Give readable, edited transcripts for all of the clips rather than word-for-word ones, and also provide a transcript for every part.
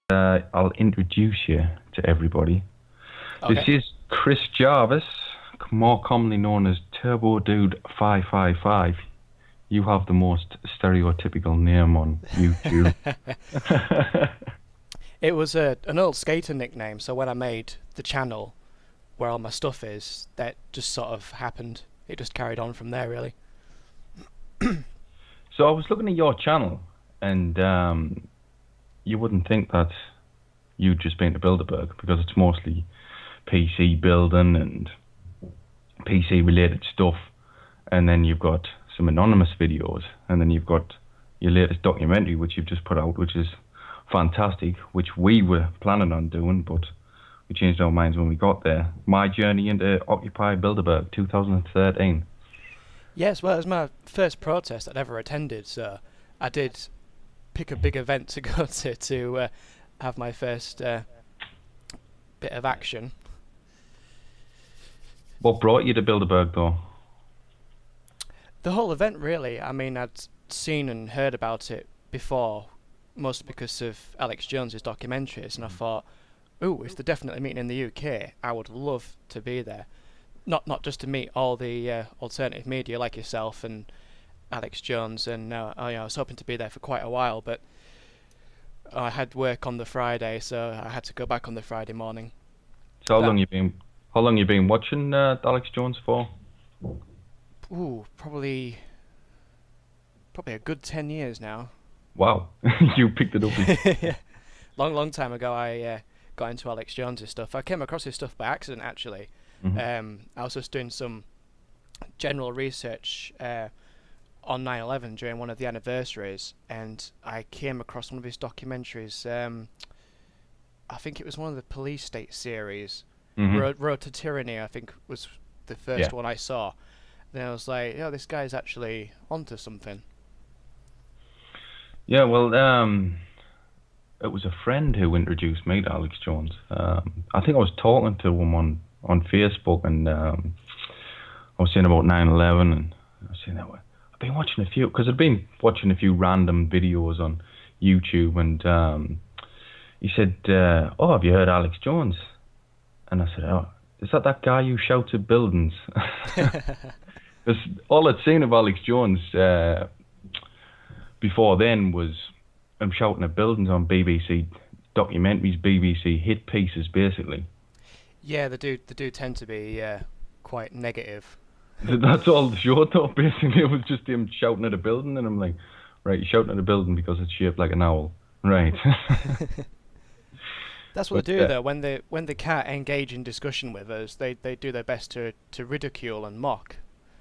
I'll introduce you to everybody. This Okay. is Chris Jarvis, more commonly known as Turbo Dude 555. You have the most stereotypical name on YouTube. It was an old skater nickname, so when I made the channel where all my stuff is, that just sort of happened. It just carried on from there, really. So I was looking at your channel, and you wouldn't think that you'd just been to Bilderberg because it's mostly PC building and PC related stuff, and then you've got some anonymous videos, and then you've got your latest documentary which you've just put out, which is fantastic, which we were planning on doing, but we changed our minds when we got there. My journey into Occupy Bilderberg 2013. Yes, well, it was my first protest I'd ever attended, so I did pick a big event to go to have my first bit of action. What brought you to Bilderberg though? The whole event, really. I mean, I'd seen and heard about it before, mostly because of Alex Jones's documentaries, and I thought, ooh, if they're definitely meeting in the UK, I would love to be there. Not just to meet all the alternative media like yourself and Alex Jones, and I was hoping to be there for quite a while, but I had work on the Friday, so I had to go back on the Friday morning. So how That long you been watching Alex Jones for? probably a good 10 years now. Wow. You picked it up. Long time ago, I got into Alex Jones's stuff. I came across his stuff by accident, actually. Mhm. I was just doing some general research on 9/11 during one of the anniversaries, and I came across one of his documentaries. I think it was one of the police state series. Mhm. Road to Tyranny, I think, was the Yeah. first one I saw. Then I was like, this guy's actually onto something. Yeah, well, it was a friend who introduced me to Alex Jones. I think I was talking to him on Facebook, and I was saying about 9/11, and I was saying that I've been watching a few, because I'd been watching a few random videos on YouTube, and he said, "Oh, have you heard Alex Jones?" And I said, "Oh, is that guy who shouts at buildings?" Because all I'd seen of Alex Jones before then was him shouting at buildings on BBC documentaries, BBC hit pieces, basically. Yeah, they do tend to be quite negative. That's all the show though, basically. It was just him shouting at a building, and I'm like, right, you're shouting at a building because it's shaped like an owl. Right. That's what But they do, though. When they can't engage in discussion with us, they do their best to ridicule and mock.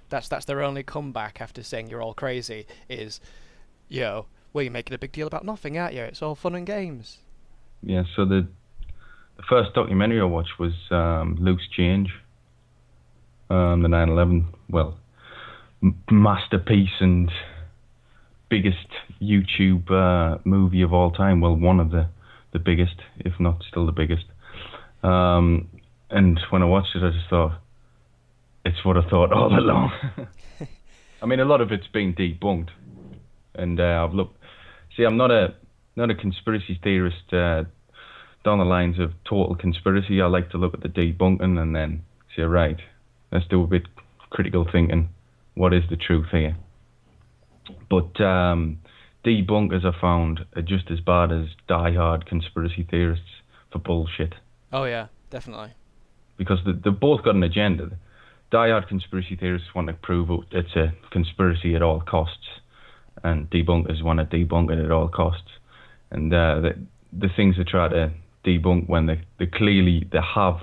That's their only comeback after saying you're all crazy. Is, well, you're making a big deal about nothing, aren't you? It's all fun and games. yeah, so the first documentary I watched was Loose Change, the 9/11, well, masterpiece and biggest YouTube movie of all time. Well, one of the biggest, if not still the biggest. And when I watched it, I just thought, it's what I thought all along. I mean, a lot of it's been debunked, and I've looked. See, I'm not a conspiracy theorist down the lines of total conspiracy. I like to look at the debunking and then say, right, let's do a bit critical thinking. What is the truth here? But debunkers I found are just as bad as die-hard conspiracy theorists for bullshit, Oh yeah, definitely. because they've both got an agenda. Die-hard conspiracy theorists want to prove it's a conspiracy at all costs, and debunkers want to debunk it at all costs. And the things they try to debunk when they clearly they have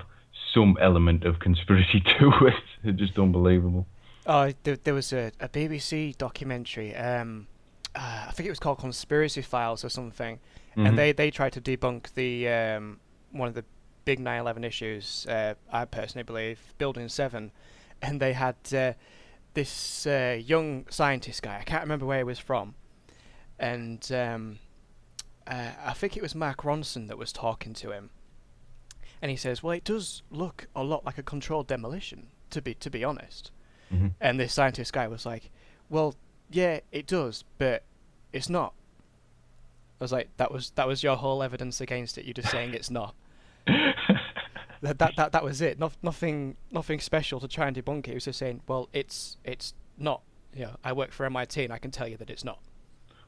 some element of conspiracy to it, are just unbelievable. Oh, there was a BBC documentary. I think it was called Conspiracy Files or something, and Hmm. they tried to debunk the one of the big 9/11 issues. I personally believe Building 7, and they had this young scientist guy. I can't remember where he was from, and I think it was Mark Ronson that was talking to him, and he says, "Well, it does look a lot like a controlled demolition, to be honest." Hmm. And this scientist guy was like, "Well, yeah, it does, but it's not. I was like, that was your whole evidence against it. You're just saying it's not. That was it. Nothing special to try and debunk it. He was just saying, well, it's not. I work for MIT and I can tell you that it's not.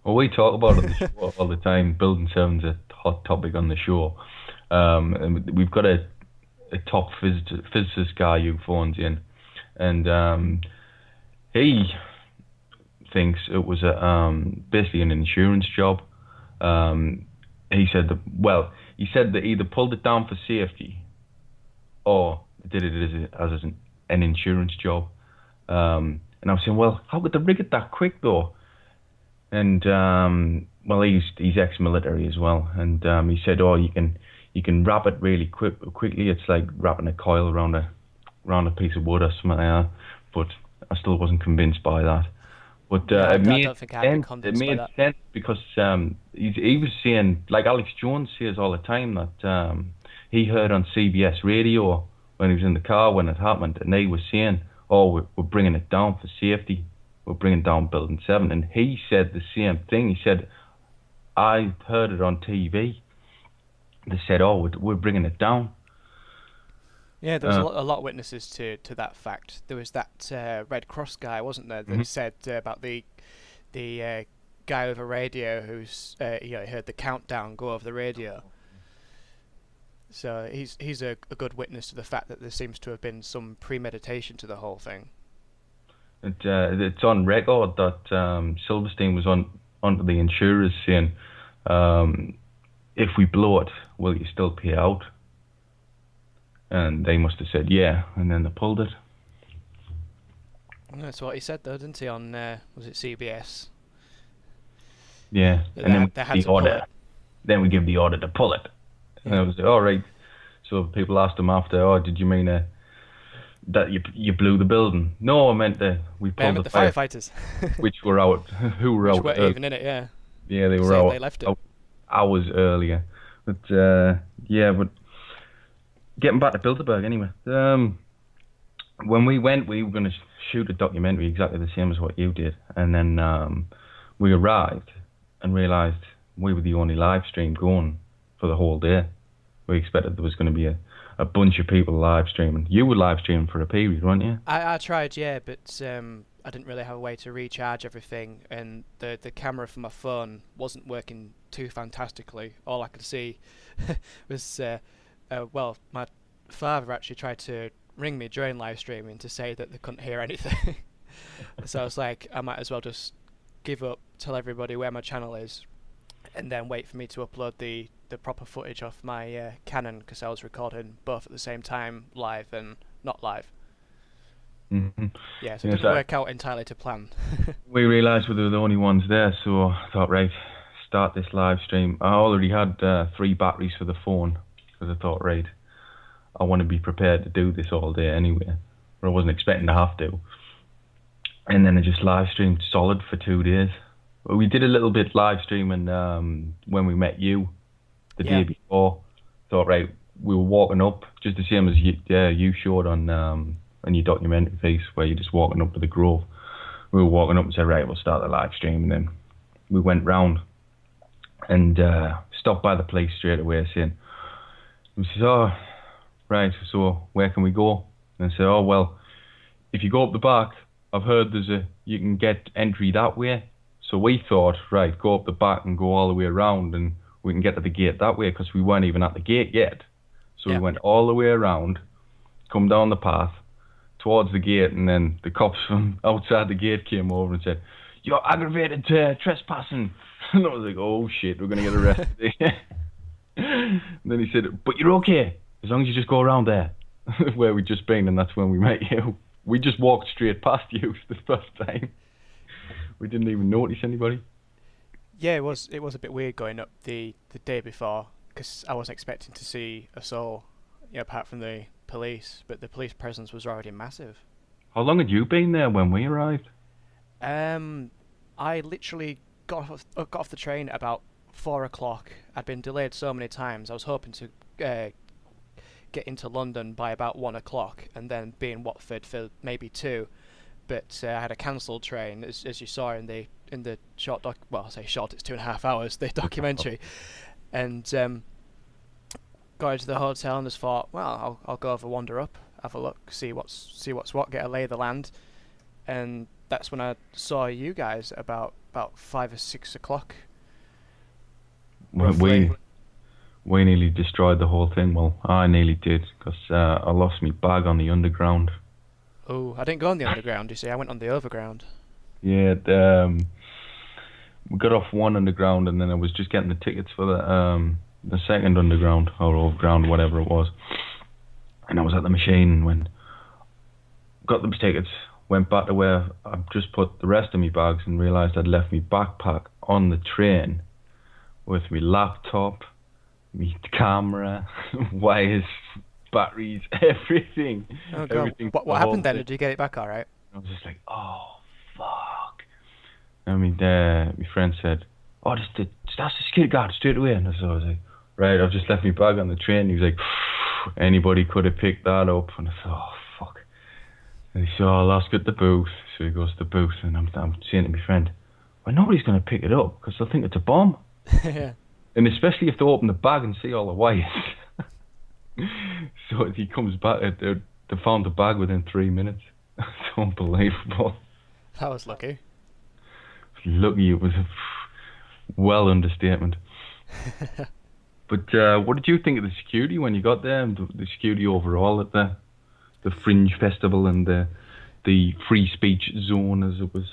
Well, we talk about it on the show all the time. Building 7's a hot topic on the show. And we've got a top physicist guy who phones in, and he thinks it was basically an insurance job. He said that either pulled it down for safety, or did it as an insurance job. And I was saying, well, how could they rig it that quick though? And well, he's ex-military as well, and he said, oh, you can wrap it really quickly. It's like wrapping a coil around a piece of wood or something like that. But I still wasn't convinced by that. But I don't think I'd be convinced by that. It made sense because he was saying, like Alex Jones says all the time, that he heard on CBS radio when he was in the car when it happened, and they were saying, oh, we're bringing it down for safety. We're bringing down Building 7. And he said the same thing. He said, I heard it on TV. They said, oh, we're bringing it down. Yeah, there was a lot of witnesses to that fact. There was that Red Cross guy, wasn't there, that said about the guy over radio who's heard the countdown go over the radio. So he's a good witness to the fact that there seems to have been some premeditation to the whole thing. It's on record that Silverstein was onto the insurers saying, if we blow it, will you still pay out? And they must have said yeah, and then they pulled it. That's what he said though, didn't he, on, was it CBS? Yeah, and then they had the order. Then we give the order to pull it. And I was like, all right. So people asked him after, oh, did you mean that you blew the building? No, I meant we pulled the firefighters. Which were out, which weren't even in it, yeah. Yeah, they were out. They left it hours earlier. But, but getting back to Bilderberg anyway. When we went, we were going to shoot a documentary exactly the same as what you did. And then we arrived and realised we were the only live stream going for the whole day. We expected there was going to be a bunch of people live streaming. You were live streaming for a period, weren't you? I tried, yeah, but I didn't really have a way to recharge everything, and the camera from my phone wasn't working too fantastically. All I could see was, my father actually tried to ring me during live streaming to say that they couldn't hear anything. So I was like, I might as well just give up, tell everybody where my channel is, and then wait for me to upload the proper footage off my Canon, because I was recording both at the same time, live and not live. Mm-hmm. Yeah, so it didn't work out entirely to plan. We realised we were the only ones there, so I thought, right, start this live stream. I already had 3 batteries for the phone, because I thought, right, I want to be prepared to do this all day anyway, but I wasn't expecting to have to. And then I just live streamed solid for 2 days. We did a little bit live streaming when we met you the day before. Thought, right, we were walking up, just the same as you showed on your documentary piece, where you're just walking up to the Grove. We were walking up and said, right, we'll start the live stream. And then we went round and stopped by the police straight away, saying, he says, oh, right, so where can we go? And I said, oh, well, if you go up the back, I've heard you can get entry that way. So we thought, right, go up the back and go all the way around, and we can get to the gate that way, because we weren't even at the gate yet. So we went all the way around, come down the path towards the gate, and then the cops from outside the gate came over and said, you're aggravated trespassing. And I was like, oh shit, we're going to get arrested. And then he said, but you're okay, as long as you just go around there, where we'd just been, and that's when we met you. We just walked straight past you the first time. We didn't even notice anybody. Yeah, it was a bit weird going up the day before, because I wasn't expecting to see a soul, apart from the police, but the police presence was already massive. How long had you been there when we arrived? I literally got off the train at about 4 o'clock. I'd been delayed so many times. I was hoping to get into London by about 1 o'clock, and then be in Watford for maybe 2. but I had a cancelled train, as you saw in the short I say short, it's 2.5 hours, the documentary, and got into the hotel and just thought, well, I'll go over, wander up, have a look, see what's what, get a lay of the land, and that's when I saw you guys about 5 or 6 o'clock. We nearly destroyed the whole thing. Well, I nearly did, because I lost my bag on the underground. Oh, I didn't go on the underground, you see, I went on the overground. Yeah, we got off one underground, and then I was just getting the tickets for the second underground, or overground, whatever it was. And I was at the machine when got the tickets, went back to where I just put the rest of my bags, and realised I'd left my backpack on the train with my laptop, my camera, wires, batteries, everything. Oh God! Everything, what happened then? Did you get it back all right? I was just like, oh fuck. I mean, my friend said, oh, that's the security guard straight away. And so I was like, right, I've just left my bag on the train. He was like, anybody could have picked that up. And I thought, oh fuck. And he said, oh, I'll ask at the booth. So he goes to the booth, and I'm saying to my friend, well, nobody's going to pick it up because they'll think it's a bomb. Yeah. And especially if they open the bag and see all the wires. So he comes back, they found the bag within 3 minutes. It's unbelievable. That was lucky. Lucky, it was a understatement. But what did you think of the security when you got there? The security overall at the Fringe Festival and the free speech zone, as it was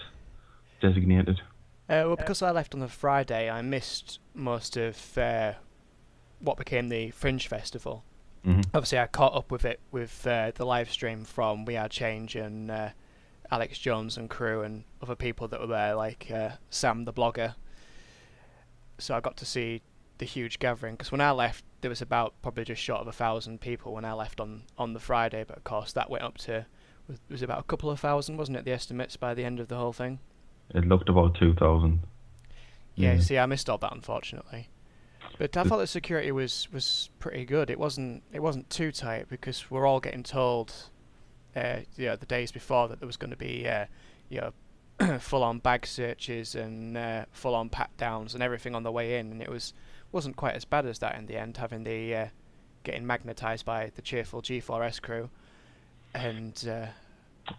designated? Well, because I left on the Friday, I missed most of what became the Fringe Festival. Mm-hmm. Obviously, I caught up with it with the live stream from We Are Change and Alex Jones and crew and other people that were there, like Sam the blogger. So I got to see the huge gathering, because when I left, there was about probably just short of 1,000 people when I left on the Friday, but of course that went up to, was about a couple of thousand, wasn't it, the estimates by the end of the whole thing? It looked about 2,000. Yeah, see, I missed all that, unfortunately. But I thought the security was pretty good. It wasn't too tight, because we're all getting told, the days before, that there was going to be, full-on bag searches and full-on pat-downs and everything on the way in, and it wasn't quite as bad as that in the end, having the getting magnetised by the cheerful G4S crew, and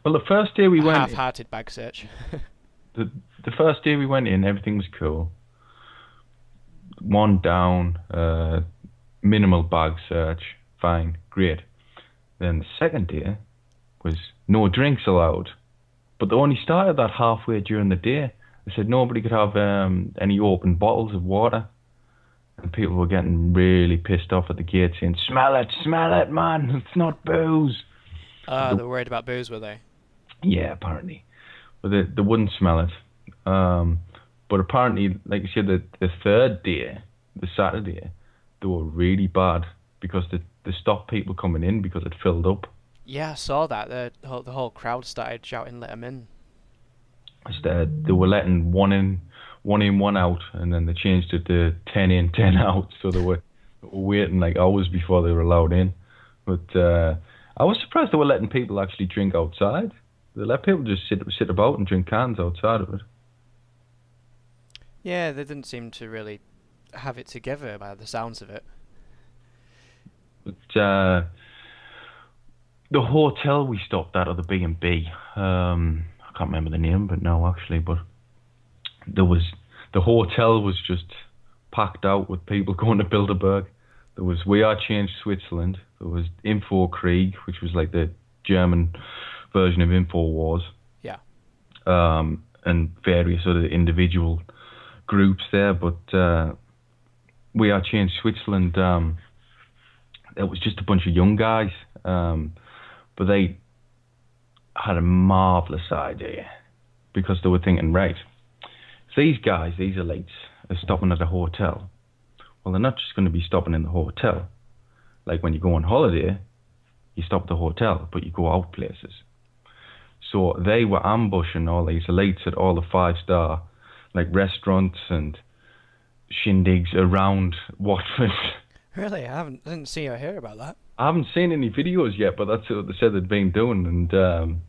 well, the first day we went, half-hearted bag search. The first day we went in, everything was cool. One down, minimal bag search, fine, great. Then the second day was no drinks allowed, but they only started that halfway during the day. They said nobody could have any open bottles of water, and people were getting really pissed off at the gate, saying, smell it, man, it's not booze." They were worried about booze, were they? Yeah, apparently. But they wouldn't smell it. But apparently, like you said, the third day, the Saturday, they were really bad, because they stopped people coming in because it filled up. Yeah, I saw that. The whole crowd started shouting, "Let them in." Instead, they were letting one in, one out, and then they changed it to 10 in, 10 out. So they were waiting like hours before they were allowed in. But I was surprised they were letting people actually drink outside. They let people just sit about and drink cans outside of it. Yeah, they didn't seem to really have it together by the sounds of it. But the hotel we stopped at, or the B&B, I can't remember the name, but no, actually, but the hotel was just packed out with people going to Bilderberg. There was We Are Change Switzerland. There was Info Krieg, which was like the German version of InfoWars. Yeah. And various other individual groups there, but We Are Change Switzerland, it was just a bunch of young guys, but they had a marvellous idea, because they were thinking, right, if these guys, these elites, are stopping at a hotel, well, they're not just going to be stopping in the hotel. Like when you go on holiday, you stop at the hotel, but you go out places. So they were ambushing all these elites at all the 5-star like restaurants and shindigs around Watford. Really? I didn't see or hear about that. I haven't seen any videos yet, but that's what they said they'd been doing. And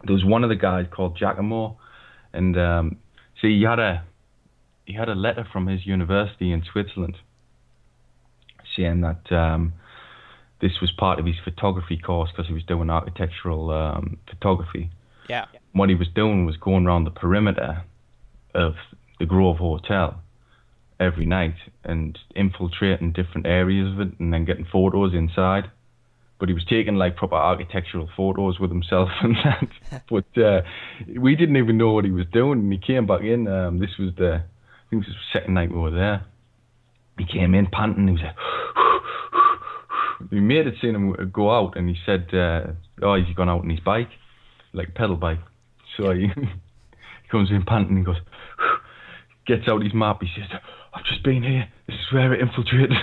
there was one of the guys called Giacomo, and see, he had a letter from his university in Switzerland saying that this was part of his photography course because he was doing architectural photography. Yeah. What he was doing was going around the perimeter of the Grove Hotel every night and infiltrating different areas of it and then getting photos inside. But he was taking like proper architectural photos with himself and that. But we didn't even know what he was doing. And he came back in. This was I think this was the second night we were there. He came in panting. He was like, he made it seen him go out, and he said, he's gone out on his bike, like pedal bike. So he comes in panting and goes, gets out his map. He says, I've just been here. This is where it infiltrated.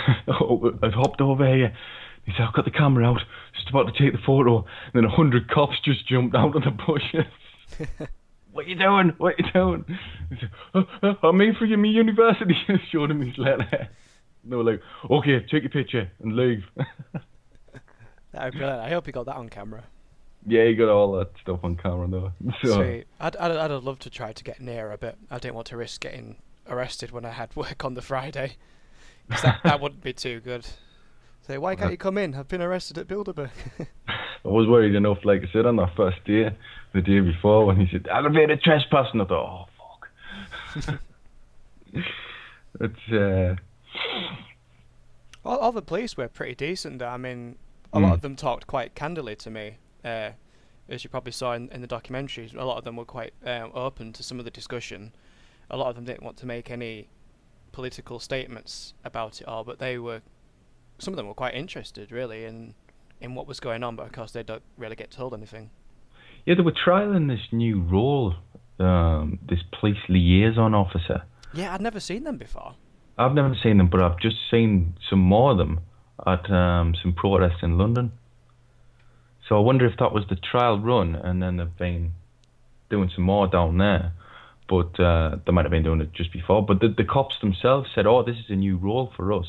I've hopped over here. He said, I've got the camera out, just about to take the photo. And then 100 cops just jumped out of the bushes. What you doing? What you doing? He said, I'm here for my university. Showed him his letter. And they were like, okay, take your picture and leave. That would be brilliant. I hope he got that on camera. Yeah, he got all that stuff on camera though. So, sweet. I'd love to try to get nearer, but I didn't want to risk getting arrested when I had work on the Friday. Because that wouldn't be too good. Say, why can't you come in? I've been arrested at Bilderberg. I was worried enough, like I said, on that first day, the day before, when he said, aggravated trespass, and I thought, oh, fuck. It's, all the police were pretty decent. I mean, a lot of them talked quite candidly to me. As you probably saw in the documentaries, a lot of them were quite open to some of the discussion. A lot of them didn't want to make any political statements about it all, but some of them were quite interested, really, in what was going on, but of course they don't really get told anything. Yeah, they were trialling this new role, this police liaison officer. Yeah, I'd never seen them before. I've never seen them, but I've just seen some more of them at some protests in London. So I wonder if that was the trial run, and then they've been doing some more down there. But they might have been doing it just before. But the cops themselves said, oh, this is a new role for us.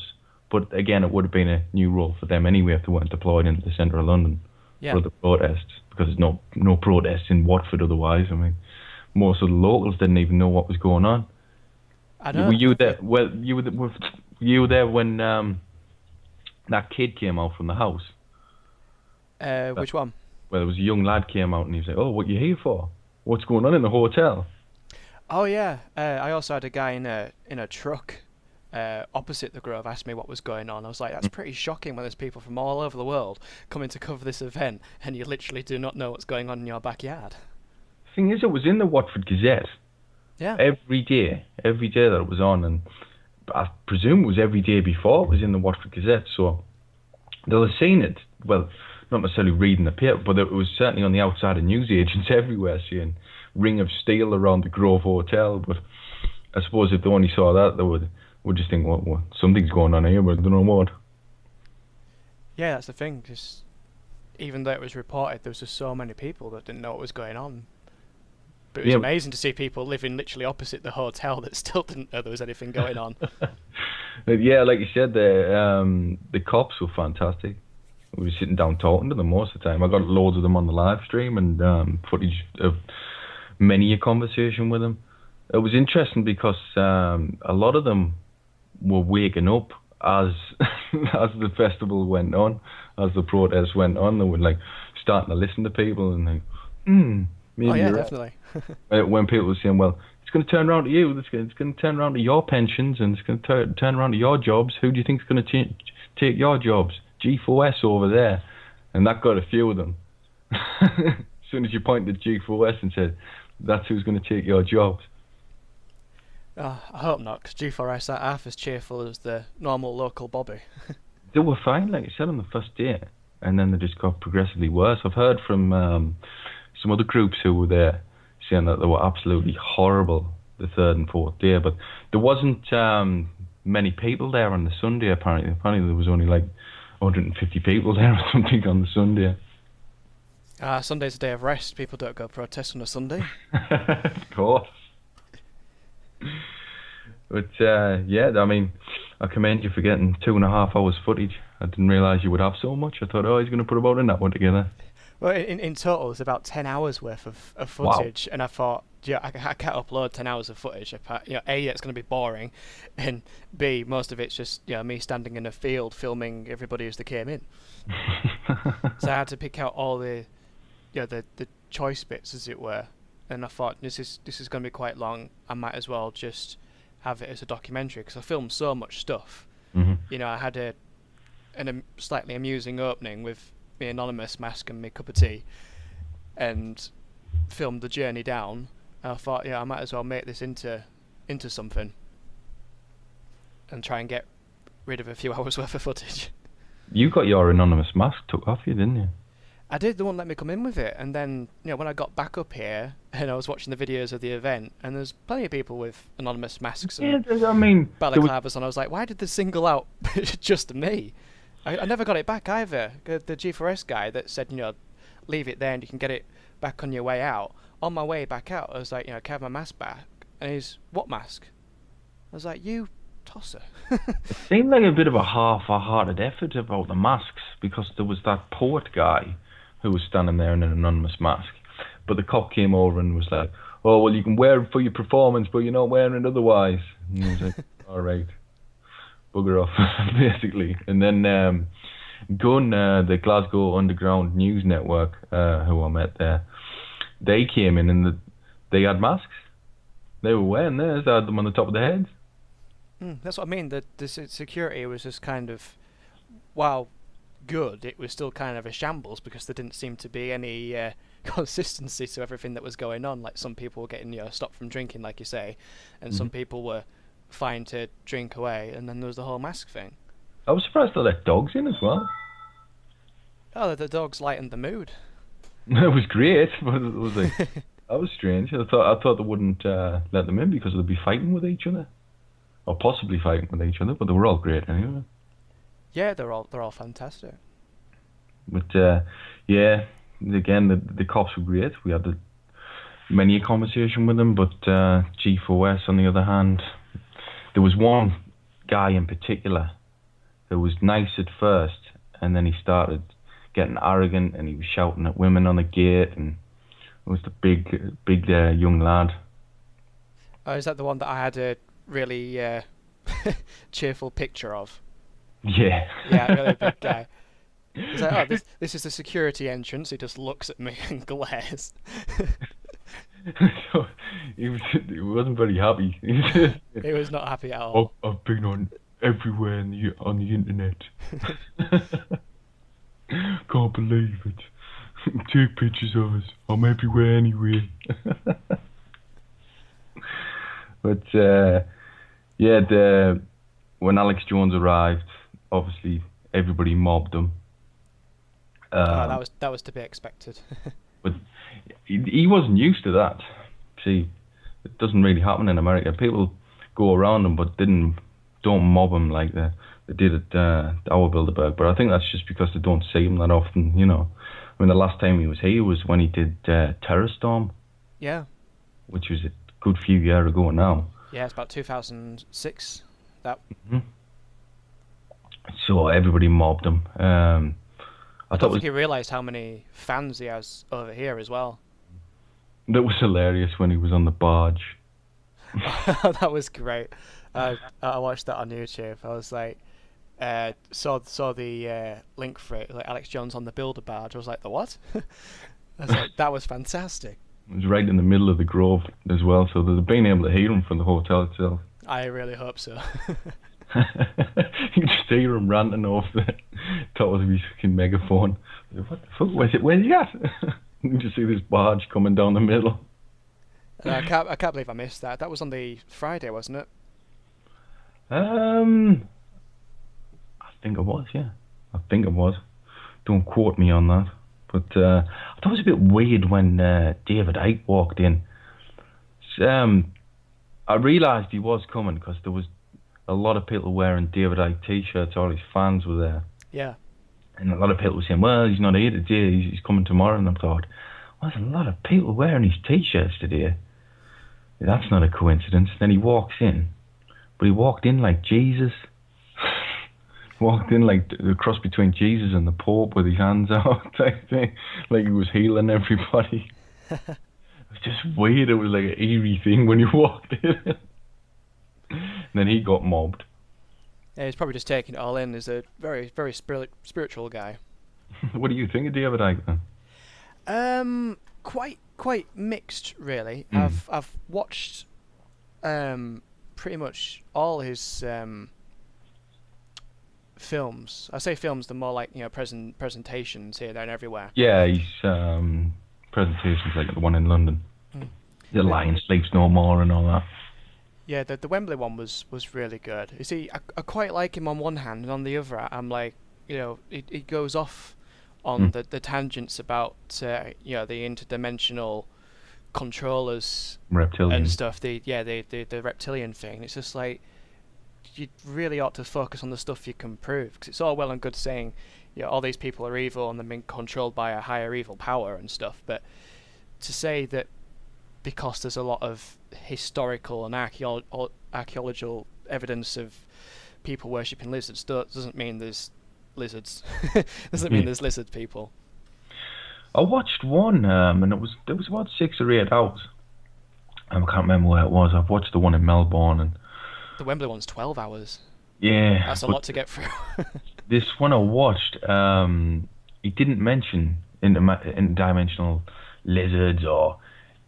But again, it would have been a new role for them anyway if they weren't deployed into the centre of London for the protests, because there's no protests in Watford otherwise. I mean, most of the locals didn't even know what was going on. I know. Were you there? Well, you were there when that kid came out from the house. Which one? Well, there was a young lad came out and he was like, "Oh, what you here for? What's going on in the hotel?" Oh yeah. I also had a guy in a truck opposite the Grove asked me what was going on. I was like, that's pretty shocking when there's people from all over the world coming to cover this event and you literally do not know what's going on in your backyard. The thing is, it was in the Watford Gazette. Yeah. Every day that it was on, and I presume it was every day before it was in the Watford Gazette, so they'll have seen it. Well, not necessarily reading the paper, but it was certainly on the outside of newsagents everywhere saying Ring of Steel around the Grove Hotel. But I suppose if they only saw that, they would just think, well, something's going on here, but I don't know what. Yeah, that's the thing, because even though it was reported, there was just so many people that didn't know what was going on. But it was amazing to see people living literally opposite the hotel that still didn't know there was anything going on. Yeah, like you said, the cops were fantastic. We were sitting down talking to them most of the time. I got loads of them on the live stream and footage of many a conversation with them. It was interesting because a lot of them were waking up as as the festival went on, as the protests went on. They were like starting to listen to people and like, maybe. Oh yeah, definitely. When people were saying, well, it's going to turn around to you, it's going to turn around to your pensions, and it's going to turn around to your jobs. Who do you think is going to take your jobs? G4S over there. And that got a few of them. As soon as you pointed to G4S and said, that's who's going to take your jobs. I hope not, because G4S are half as cheerful as the normal local Bobby. They were fine, like I said, on the first day, and then they just got progressively worse. I've heard from some other groups who were there saying that they were absolutely horrible the third and fourth day, but there wasn't many people there on the Sunday, apparently. Apparently there was only like 150 people there or something on the Sunday. Sunday's a day of rest. People don't go protest on a Sunday. Of course. But yeah, I mean, I commend you for getting 2.5 hours footage. I didn't realise you would have so much. I thought, oh, he's going to put about an hour together. Well, in total, it's about 10 hours worth of Wow. footage, and I thought, yeah, I can't upload 10 hours of footage. A, it's going to be boring, and B, most of it's just me standing in a field filming everybody as they came in. So I had to pick out all the the choice bits, as it were, and I thought this is going to be quite long. I might as well just have it as a documentary because I filmed so much stuff. Hmm. I had a slightly amusing opening with my anonymous mask and my cup of tea, and filmed the journey down. And I thought, I might as well make this into something, and try and get rid of a few hours worth of footage. You got your anonymous mask took off you, didn't you? I did. They wouldn't let me come in with it, and then when I got back up here and I was watching the videos of the event, and there's plenty of people with anonymous masks and I mean, balaclavas, and I was like, why did they single out just me? I never got it back either. The G4S guy that said, leave it there and you can get it back on your way out. On my way back out, I was like, can I have my mask back? And he's, what mask? I was like, you tosser. it seemed like a bit of a half-hearted effort about the masks, because there was that poet guy who was standing there in an anonymous mask. But the cop came over and was like, oh, well, you can wear it for your performance, but you're not wearing it otherwise. And he was like, all right, bugger off, basically. And then Gun, the Glasgow Underground News Network, who I met there, they came in and they had masks. They were wearing theirs. They had them on the top of their heads. That's what I mean. The security was just kind of, while good, it was still kind of a shambles because there didn't seem to be any consistency to everything that was going on. Like some people were getting stopped from drinking, like you say, and some people were fine to drink away, and then there was the whole mask thing. I was surprised they let dogs in as well. Oh, the dogs lightened the mood. It was great, but it was like, that was strange. I thought they wouldn't let them in because they'd be fighting with each other, or possibly fighting with each other. But they were all great anyway. Yeah, they're all fantastic. But yeah, again, the cops were great. We had many a conversation with them. But G4S, on the other hand, there was one guy in particular who was nice at first, and then he started getting arrogant, and he was shouting at women on the gate, and it was the big young lad. Oh, is that the one that I had a really cheerful picture of? Yeah. Yeah, really big guy. He's like, oh, this is the security entrance. He just looks at me and glares. So he wasn't very happy. He was not happy at all. I've been on everywhere on the internet. Can't believe it. Take pictures of us. I'm everywhere anyway. But yeah, when Alex Jones arrived, obviously everybody mobbed him. That was to be expected. But he wasn't used to that. See, it doesn't really happen in America. People go around him, but don't mob him like they did at our Bilderberg. But I think that's just because they don't see him that often. I mean, the last time he was here was when he did Terror Storm. Yeah. Which was a good few years ago now. Yeah, it's about 2006. That. Mm-hmm. So everybody mobbed him. I don't think he realised how many fans he has over here as well. That was hilarious when he was on the barge. That was great. I watched that on YouTube. I was like, saw the link for it, like Alex Jones on the Builder barge. I was like, the what? I was like, that was fantastic. It was right in the middle of the grove as well, so they've been able to hear him from the hotel itself. I really hope so. You can just hear him ranting off the top of his fucking megaphone. What the fuck? Where's he at? You can just see this barge coming down the middle. I can't believe I missed that. That was on the Friday, wasn't it? I think it was, yeah. I think it was. Don't quote me on that. But I thought it was a bit weird when David Icke walked in. I realised he was coming because there was a lot of people wearing David Icke t-shirts. All his fans were there. Yeah. And a lot of people were saying, well, he's not here today, he's coming tomorrow. And I thought, well, there's a lot of people wearing his t-shirts today. That's not a coincidence. Then he walks in. But he walked in like Jesus. walked in like the cross between Jesus and the Pope with his hands out type thing, like he was healing everybody. It was just weird. It was like an eerie thing when you walked in. And then he got mobbed. Yeah, he's probably just taking it all in. He's a very, very spiritual guy. What do you think of David Icke then? Quite mixed, really. I've watched pretty much all his films. I say films, they're more like presentations here, there, and everywhere. Yeah, his presentations like the one in London, The Lion Sleeps No More and all that. Yeah, the Wembley one was really good. You see, I quite like him on one hand, and on the other, I'm like, he goes off on the tangents about the interdimensional controllers Reptilian and stuff. The reptilian thing. It's just like, you really ought to focus on the stuff you can prove, because it's all well and good saying, all these people are evil and they're being controlled by a higher evil power and stuff, but to say that because there's a lot of historical and archaeological evidence of people worshipping lizards doesn't mean there's lizards. Doesn't mean there's lizard people. I watched one, and there was about 6 or 8 hours. I can't remember where it was. I've watched the one in Melbourne, and the Wembley one's 12 hours. Yeah, that's a lot to get through. This one I watched, he didn't mention interdimensional lizards or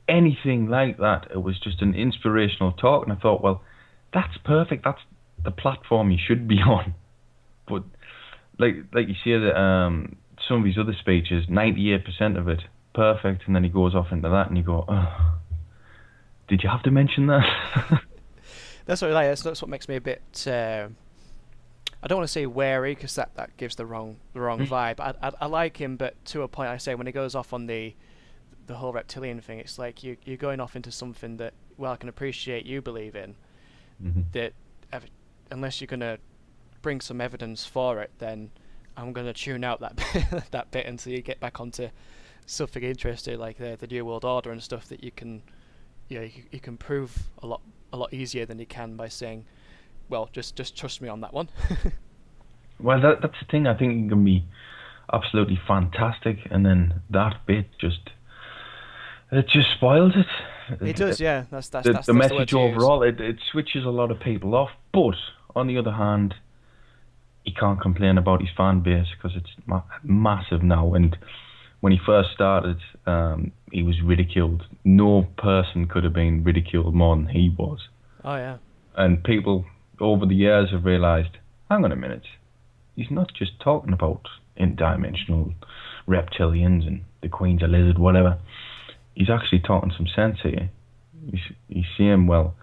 anything like that. It was just an inspirational talk, and I thought, well, that's perfect. That's the platform you should be on. But like you see that some of his other speeches, 98% of it perfect, and then he goes off into that, and you go, oh, did you have to mention that? That's what I like. That's what makes me a bit. I don't want to say wary, because that gives the wrong vibe. I like him, but to a point, I say when he goes off on the whole reptilian thing, it's like you're going off into something that, well, I can appreciate you believe in, that unless you're gonna bring some evidence for it, then I'm gonna tune out that bit, that bit until you get back onto something interesting like the New World Order and stuff that you can prove a lot easier than you can by saying, well, just trust me on that one. Well, that's the thing. I think it can be absolutely fantastic, and then that bit just spoils it. It does, yeah. That's the message overall. It switches a lot of people off. But on the other hand, he can't complain about his fan base, because it's massive now. And when he first started, he was ridiculed. No person could have been ridiculed more than he was. Oh yeah. And people over the years have realised, hang on a minute, he's not just talking about interdimensional reptilians and the Queen's a lizard, whatever. He's actually talking some sense here. He's saying, well,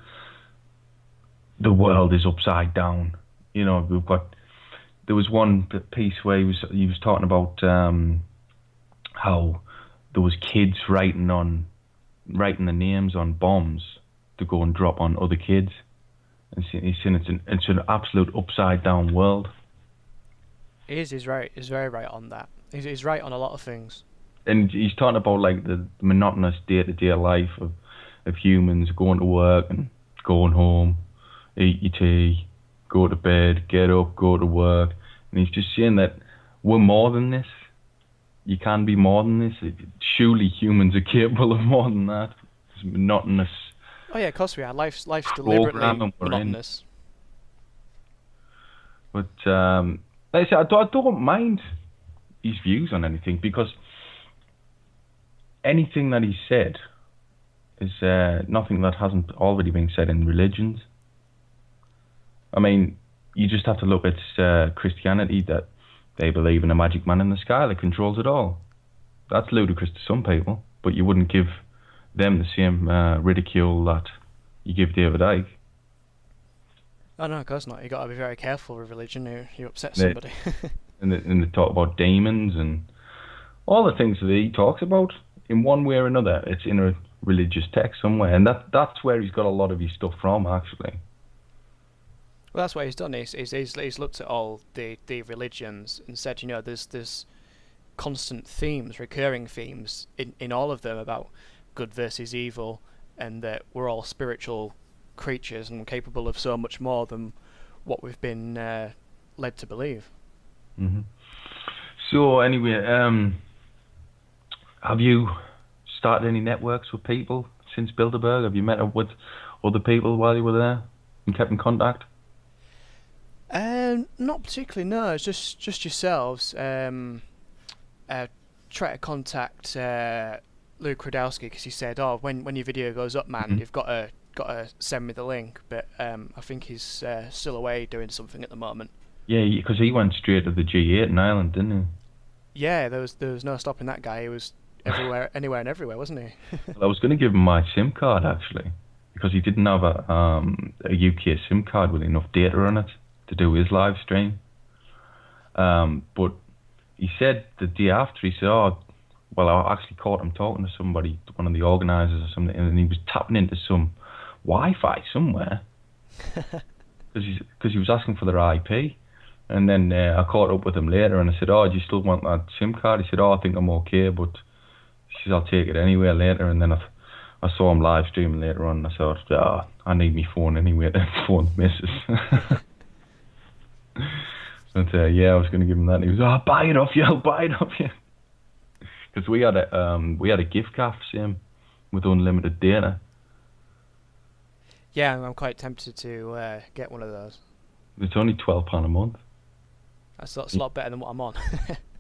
the world is upside down. There was one piece where he was talking about how there was kids writing the names on bombs to go and drop on other kids. And he's saying it's an absolute upside down world. He's right. He's very right on that. He's right on a lot of things. And he's talking about like the monotonous day-to-day life of humans going to work and going home, eat your tea, go to bed, get up, go to work. And he's just saying that we're more than this. You can be more than this. Surely humans are capable of more than that. It's monotonous. Oh yeah, of course we are. Life's deliberately monotonous. But like I said, I don't mind his views on anything, because anything that he said is nothing that hasn't already been said in religions. I mean, you just have to look at Christianity, that they believe in a magic man in the sky that controls it all. That's ludicrous to some people, but you wouldn't give them the same ridicule that you give David Icke. Oh no, of course not. You got to be very careful with religion. You upset somebody. and they talk about demons and all the things that he talks about. In one way or another, it's in a religious text somewhere, and that's where he's got a lot of his stuff from, actually. Well, that's what he's done. He's looked at all the religions and said, there's constant themes, recurring themes in all of them about good versus evil, and that we're all spiritual creatures and capable of so much more than what we've been led to believe. Hmm. So anyway, have you started any networks with people since Bilderberg? Have you met up with other people while you were there and kept in contact? Not particularly. No, it's just yourselves. Try to contact Luke Radowski because he said, "Oh, when your video goes up, man, Mhm. you've got to send me the link." But I think he's still away doing something at the moment. Yeah, because he went straight to the G8 in Ireland, didn't Yeah, there was no stopping that guy. He was everywhere, anywhere, and everywhere, wasn't he? he? Well, I was going to give him my SIM card actually, because he didn't have a UK SIM card with enough data on it to do his live stream. But he said the day after, he said, "Oh, well, I actually caught him talking to somebody, one of the organisers or something, and he was tapping into some Wi-Fi somewhere because he was asking for their IP." And then I caught up with him later, and I said, "Oh, do you still want that SIM card?" He said, "Oh, I think I'm okay, but," he says, "I'll take it anyway later." And then I saw him live streaming later on, and I thought, "Oh, I need my phone anyway to phone the missus." But yeah, I was going to give him that. And he was, "Oh, buy it off you, I'll buy it off you." Because we had a gift card for him with unlimited data. Yeah, I'm quite tempted to get one of those. It's only £12 a month. That's a lot better than what I'm on.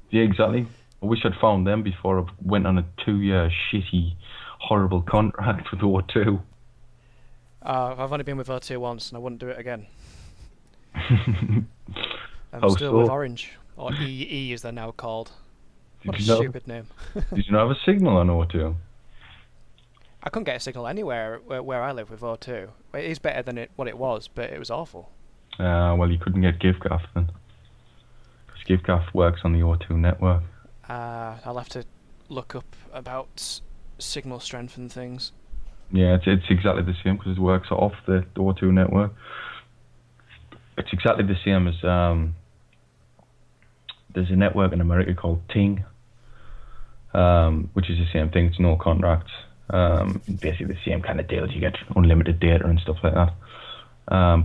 Yeah, exactly. I wish I'd found them before I went on a 2-year shitty, horrible contract with O2. I've only been with O2 once, and I wouldn't do it again. I'm How still so? with Orange, or EE as they're now called. What a Did you know- stupid name. Did you not have a signal on O2? I couldn't get a signal anywhere where I live with O2. It is better than what it was, but it was awful. Well, you couldn't get GiveGaf then. Because GiveGaf works on the O2 network. I'll have to look up about signal strength and things. Yeah, it's exactly the same because it works off the O2 network. It's exactly the same as there's a network in America called Ting, which is the same thing. It's no contracts. Basically the same kind of deals. You get unlimited data and stuff like that.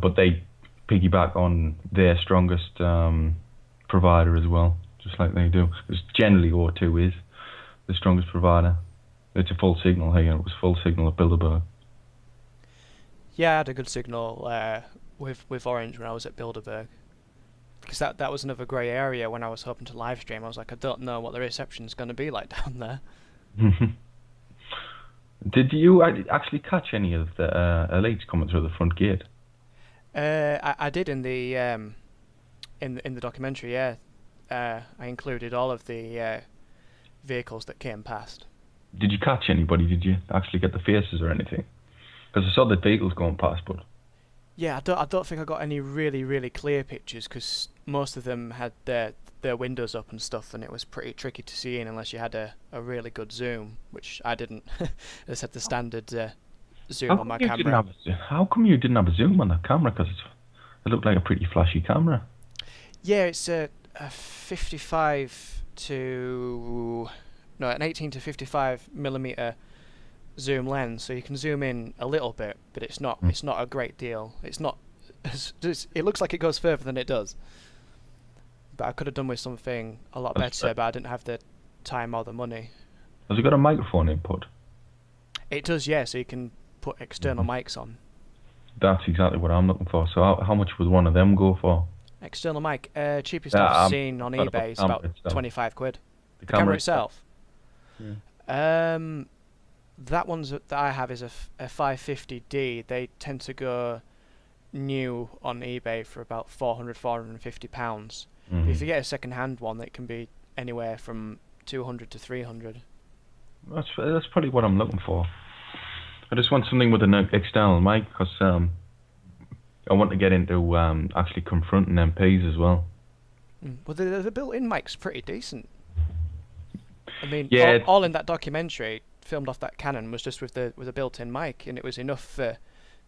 But they piggyback on their strongest provider as well, just like they do. Because generally O2 is the strongest provider. It's a full signal here. It was full signal at Bilderberg. Yeah, I had a good signal with Orange when I was at Bilderberg. Because that was another grey area when I was hoping to live stream. I was like, I don't know what the reception's going to be like down there. Did you actually catch any of the elites coming through the front gate? I did in the documentary. Yeah, I included all of the vehicles that came past. Did you catch anybody? Did you actually get the faces or anything? Because I saw the vehicles going past, but yeah, I don't think I got any really clear pictures because most of them had their windows up and stuff, and it was pretty tricky to see in unless you had a really good zoom, which I didn't. I just had the standard zoom on my camera. How come you didn't have a zoom on that camera? Because it looked like a pretty flashy camera. Yeah, it's a 55 to an 18 to 55 millimeter zoom lens, so you can zoom in a little bit, but it's not a great deal. It's not. It looks like it goes further than it does. But I could have done with something a lot better, but I didn't have the time or the money. Has it got a microphone input? It does, yeah, so you can put external mics on. That's exactly what I'm looking for. So how much would one of them go for? External mic, cheapest I've seen on eBay is about 25 quid. The camera itself? Yeah. That one that I have is a 550D. They tend to go new on eBay for about £450. Mm-hmm. If you get a second-hand one, it can be anywhere from 200 to 300. That's probably what I'm looking for. I just want something with an external mic because I want to get into actually confronting MPs as well. Well, the built-in mic's pretty decent. I mean, yeah, all in that documentary filmed off that Canon was just with a built-in mic, and it was enough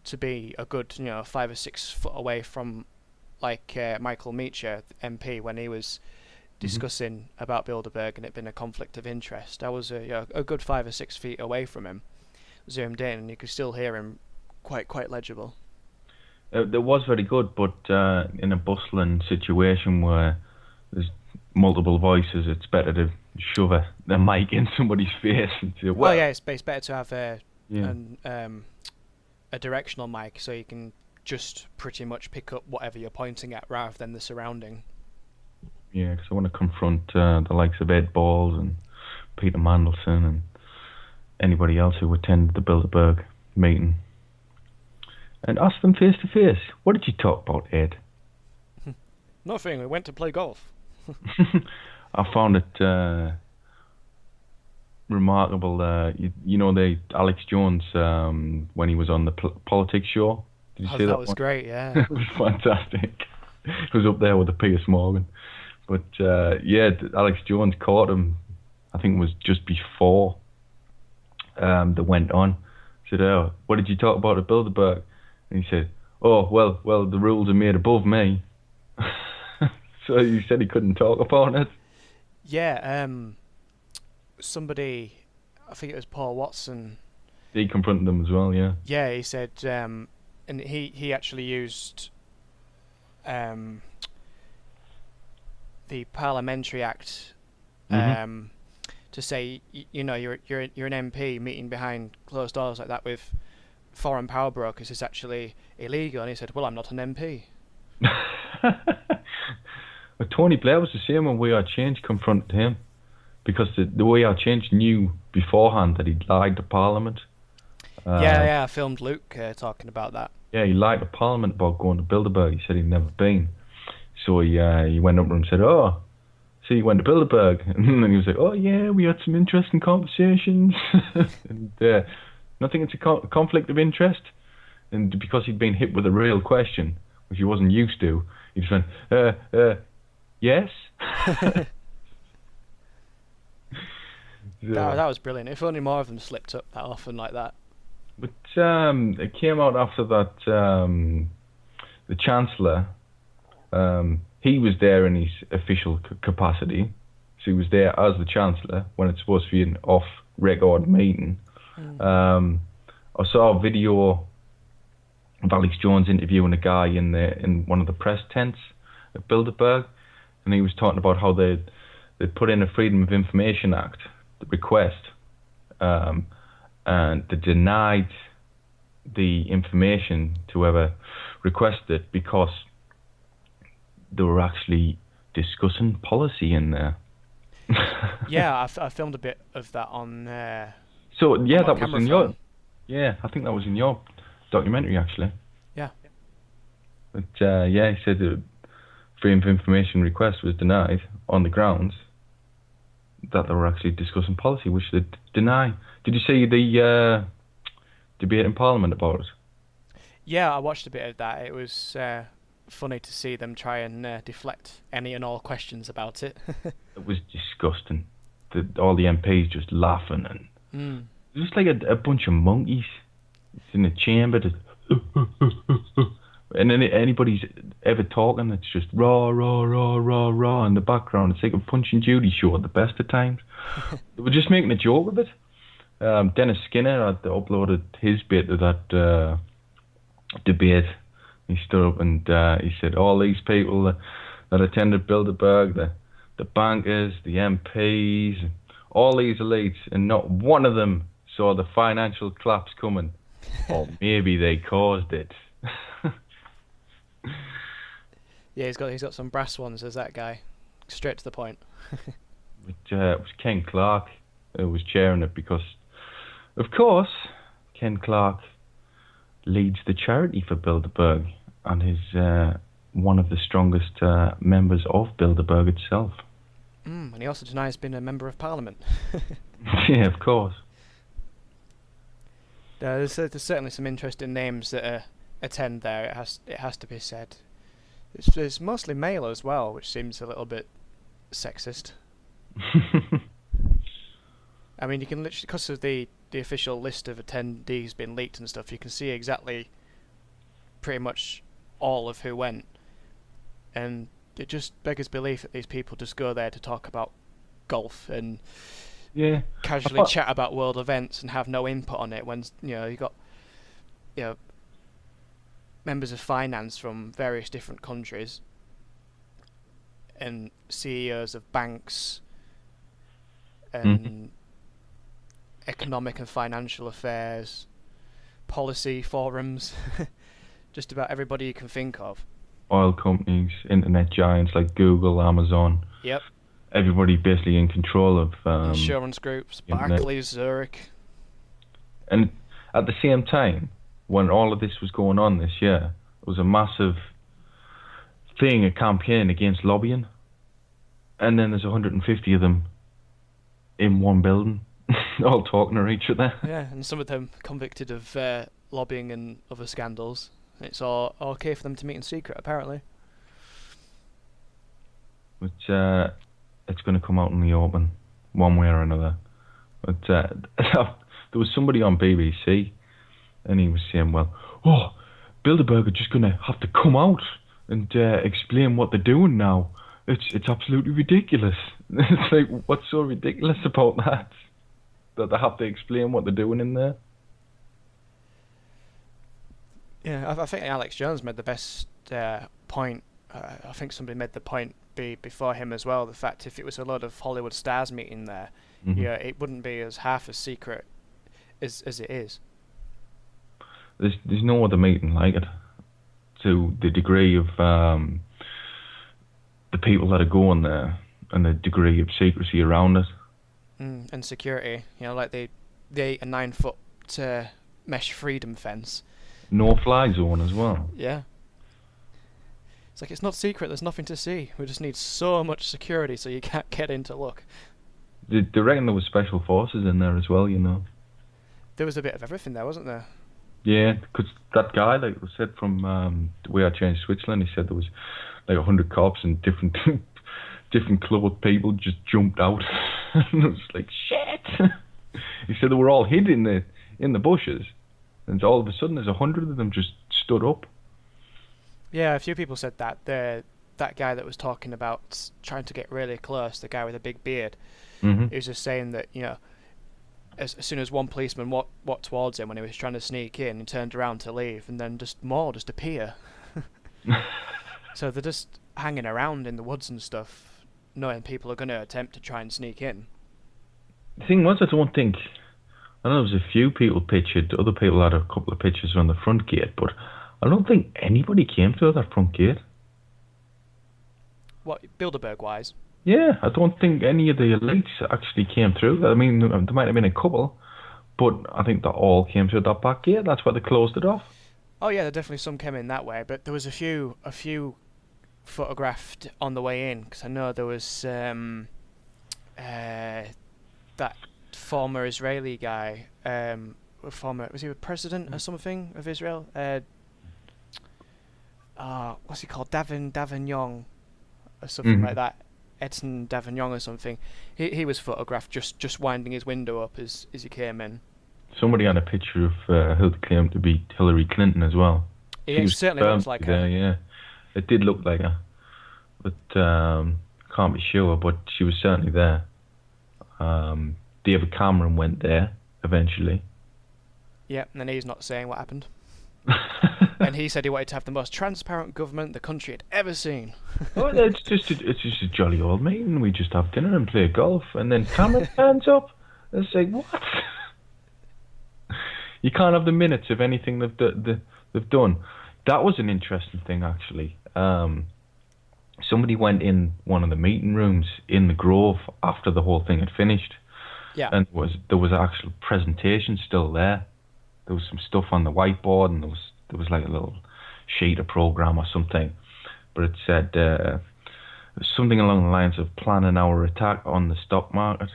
to be a good 5 or 6 foot away from like Michael Meacher, MP, when he was discussing about Bilderberg and it being a conflict of interest. I was a good 5 or 6 feet away from him, zoomed in, and you could still hear him quite legible. It was very good, but in a bustling situation where there's multiple voices, it's better to shove the mic in somebody's face and say, Oh well, yeah, it's better to have yeah, a directional mic so you can just pretty much pick up whatever you're pointing at rather than the surrounding. yeah, because I want to confront the likes of Ed Balls and Peter Mandelson and anybody else who attended the Bilderberg meeting and ask them face to face, what did you talk about, Ed? Nothing, we went to play golf. I found it remarkable. You know, Alex Jones when he was on the politics show. Did you see that? That was great, yeah. It was fantastic. It was up there with the Piers Morgan. But yeah, Alex Jones caught him. I think it was just before they went on. Said, "Oh, what did you talk about at Bilderberg?" And he said, "Oh, well, the rules are made above me." So he said he couldn't talk about it. Yeah, somebody, I think it was Paul Watson. He confronted them as well, yeah. Yeah, he said, and he actually used the Parliamentary Act to say, you know, you're an MP meeting behind closed doors like that with foreign power brokers is actually illegal. And he said, well, I'm not an MP. But Tony Blair was the same when We Are Change confronted him, because the We Are Change knew beforehand that he'd lied to Parliament. Yeah, I filmed Luke talking about that. Yeah, he lied to Parliament about going to Bilderberg. He said he'd never been. So he went up to him and said, "Oh, so you went to Bilderberg?" And then he was like, "Oh yeah, we had some interesting conversations." And nothing, it's a conflict of interest. And because he'd been hit with a real question, which he wasn't used to, he just went, yes? That was brilliant. If only more of them slipped up that often like that. But it came out after that, the Chancellor, he was there in his official capacity. So he was there as the Chancellor when it's supposed to be an off-record meeting. I saw a video of Alex Jones interviewing a guy in one of the press tents at Bilderberg, and he was talking about how they put in a Freedom of Information Act request, and they denied the information to whoever requested it because they were actually discussing policy in there. Yeah, I filmed a bit of that on. So yeah, on that was camera in phone. your. Yeah, I think that was in your documentary actually. Yeah. But yeah, he said the Freedom of Information request was denied on the grounds that they were actually discussing policy, which they deny. Did you see the debate in Parliament about it? Yeah, I watched a bit of that. It was funny to see them try and deflect any and all questions about it. It was disgusting. All the MPs just laughing and just like a bunch of monkeys in a chamber. And then anybody's ever talking, it's just raw, raw, raw, raw, raw in the background. It's like a Punch and Judy show at the best of times. They were just making a joke of it. Dennis Skinner had uploaded his bit of that debate. He stood up and he said, all these people that attended Bilderberg, the bankers, the MPs, all these elites, and not one of them saw the financial collapse coming. Or maybe they caused it. Yeah, he's got some brass ones as that guy. Straight to the point. It was Ken Clark who was chairing it because, of course, Ken Clark leads the charity for Bilderberg and is one of the strongest members of Bilderberg itself. And he also denies being a member of Parliament. Yeah, of course. There's certainly some interesting names that attend there. It has to be said. It's mostly male as well, which seems a little bit sexist. I mean, you can literally, because of the official list of attendees being leaked and stuff, you can see exactly pretty much all of who went. And it just beggars belief that these people just go there to talk about golf and casually chat about world events and have no input on it when, you know, you got, you know, members of finance from various different countries and CEOs of banks and economic and financial affairs, policy forums, just about everybody you can think of. Oil companies, internet giants like Google, Amazon. Yep. Everybody basically in control of insurance groups, Barclays, Zurich. And at the same time, when all of this was going on this year, it was a massive thing, a campaign against lobbying. And then there's 150 of them in one building, all talking to each other. Yeah, and some of them convicted of lobbying and other scandals. It's all okay for them to meet in secret, apparently. Which it's going to come out in the open, one way or another. But there was somebody on BBC, and he was saying, well, Bilderberg are just going to have to come out and explain what they're doing now. It's absolutely ridiculous. It's like, what's so ridiculous about that? That they have to explain what they're doing in there? Yeah, I think Alex Jones made the best point. I think somebody made the point before him as well. The fact if it was a lot of Hollywood stars meeting there, it wouldn't be as half as secret as it is. There's no other meeting like it, to the degree of the people that are going there and the degree of secrecy around it. And security, like the 8 and 9 foot mesh freedom fence. No fly zone as well. Yeah. It's like, it's not secret, there's nothing to see. We just need so much security so you can't get in to look. They reckon there was special forces in there as well, There was a bit of everything there, wasn't there? Yeah, because that guy, like was said from The Way I Changed Switzerland, he said there was like 100 cops and different clothed people just jumped out. And it was like, shit! He said they were all hid in the bushes. And all of a sudden there's 100 of them just stood up. Yeah, a few people said that. That guy that was talking about trying to get really close, the guy with a big beard, he was just saying that, as soon as one policeman walked towards him when he was trying to sneak in, he turned around to leave, and then more just appear. So they're just hanging around in the woods and stuff, knowing people are going to attempt to try and sneak in. The thing was, I know there was a few people pictured, other people had a couple of pictures on the front gate, but I don't think anybody came through that front gate. What, Bilderberg-wise? Yeah, I don't think any of the elites actually came through. I mean, there might have been a couple, but I think they all came through that back gate. That's why they closed it off. Oh yeah, there definitely some came in that way, but there was a few photographed on the way in, because I know there was that former Israeli guy, was he a president or something of Israel? What's he called? Davignon or something like that. Edson Davignon or something. He was photographed just winding his window up as he came in. Somebody had a picture of who they claimed to be Hillary Clinton as well. It certainly looks like her. Yeah, it did look like her, but can't be sure. But she was certainly there. David Cameron went there eventually. Yeah, and then he's not saying what happened. And he said he wanted to have the most transparent government the country had ever seen. It's just a jolly old meeting. We just have dinner and play golf, and then Cameron turns up and say, "What? You can't have the minutes of anything they've done." That was an interesting thing, actually. Somebody went in one of the meeting rooms in the Grove after the whole thing had finished. Yeah. And there was actual presentation still there. There was some stuff on the whiteboard, and there was like a little sheet of program or something. But it said something along the lines of planning our attack on the stock market.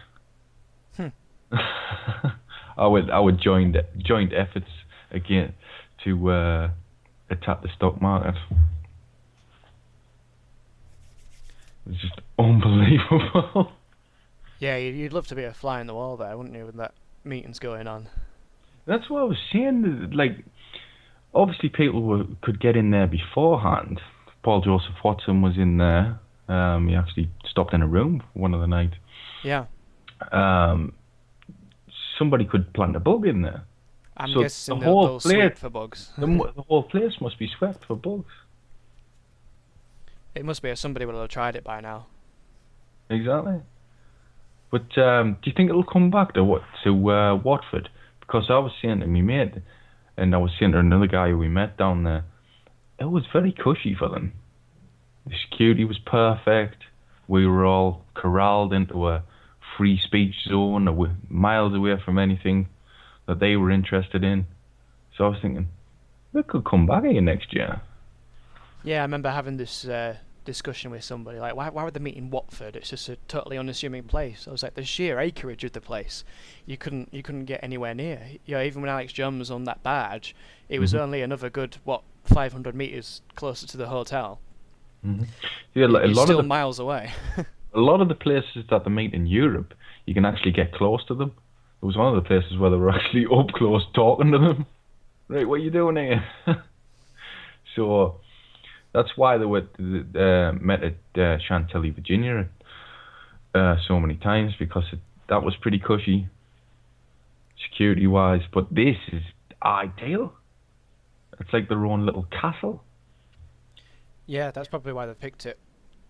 Our joint efforts again to attack the stock market. It was just unbelievable. Yeah, you'd love to be a fly in the wall there, wouldn't you, when that meeting's going on? That's what I was saying. Like, obviously people could get in there beforehand. Paul Joseph Watson was in there. He actually stopped in a room one of the night. Yeah. Somebody could plant a bug in there. I'm So guessing the whole they'll place, sweep for bugs. the whole place must be swept for bugs. It must be, somebody will have tried it by now. Exactly. But do you think it'll come back to Watford? Because I was saying to me mate, and I was saying to another guy who we met down there, it was very cushy for them. The security was perfect. We were all corralled into a free speech zone, miles away from anything that they were interested in. So I was thinking, they could come back here next year. Yeah, I remember having this discussion with somebody, like, why would they meet in Watford? It's just a totally unassuming place. I was like, the sheer acreage of the place, you couldn't get anywhere near. You know, even when Alex Jones was on that badge, it was only another good 500 meters closer to the hotel. Yeah, You're still miles away. A lot of the places that they meet in Europe, you can actually get close to them. It was one of the places where they were actually up close talking to them. Right, what are you doing here? So that's why they were met at Chantilly, Virginia, so many times, because that was pretty cushy, security-wise. But this is ideal. It's like their own little castle. Yeah, that's probably why they picked it.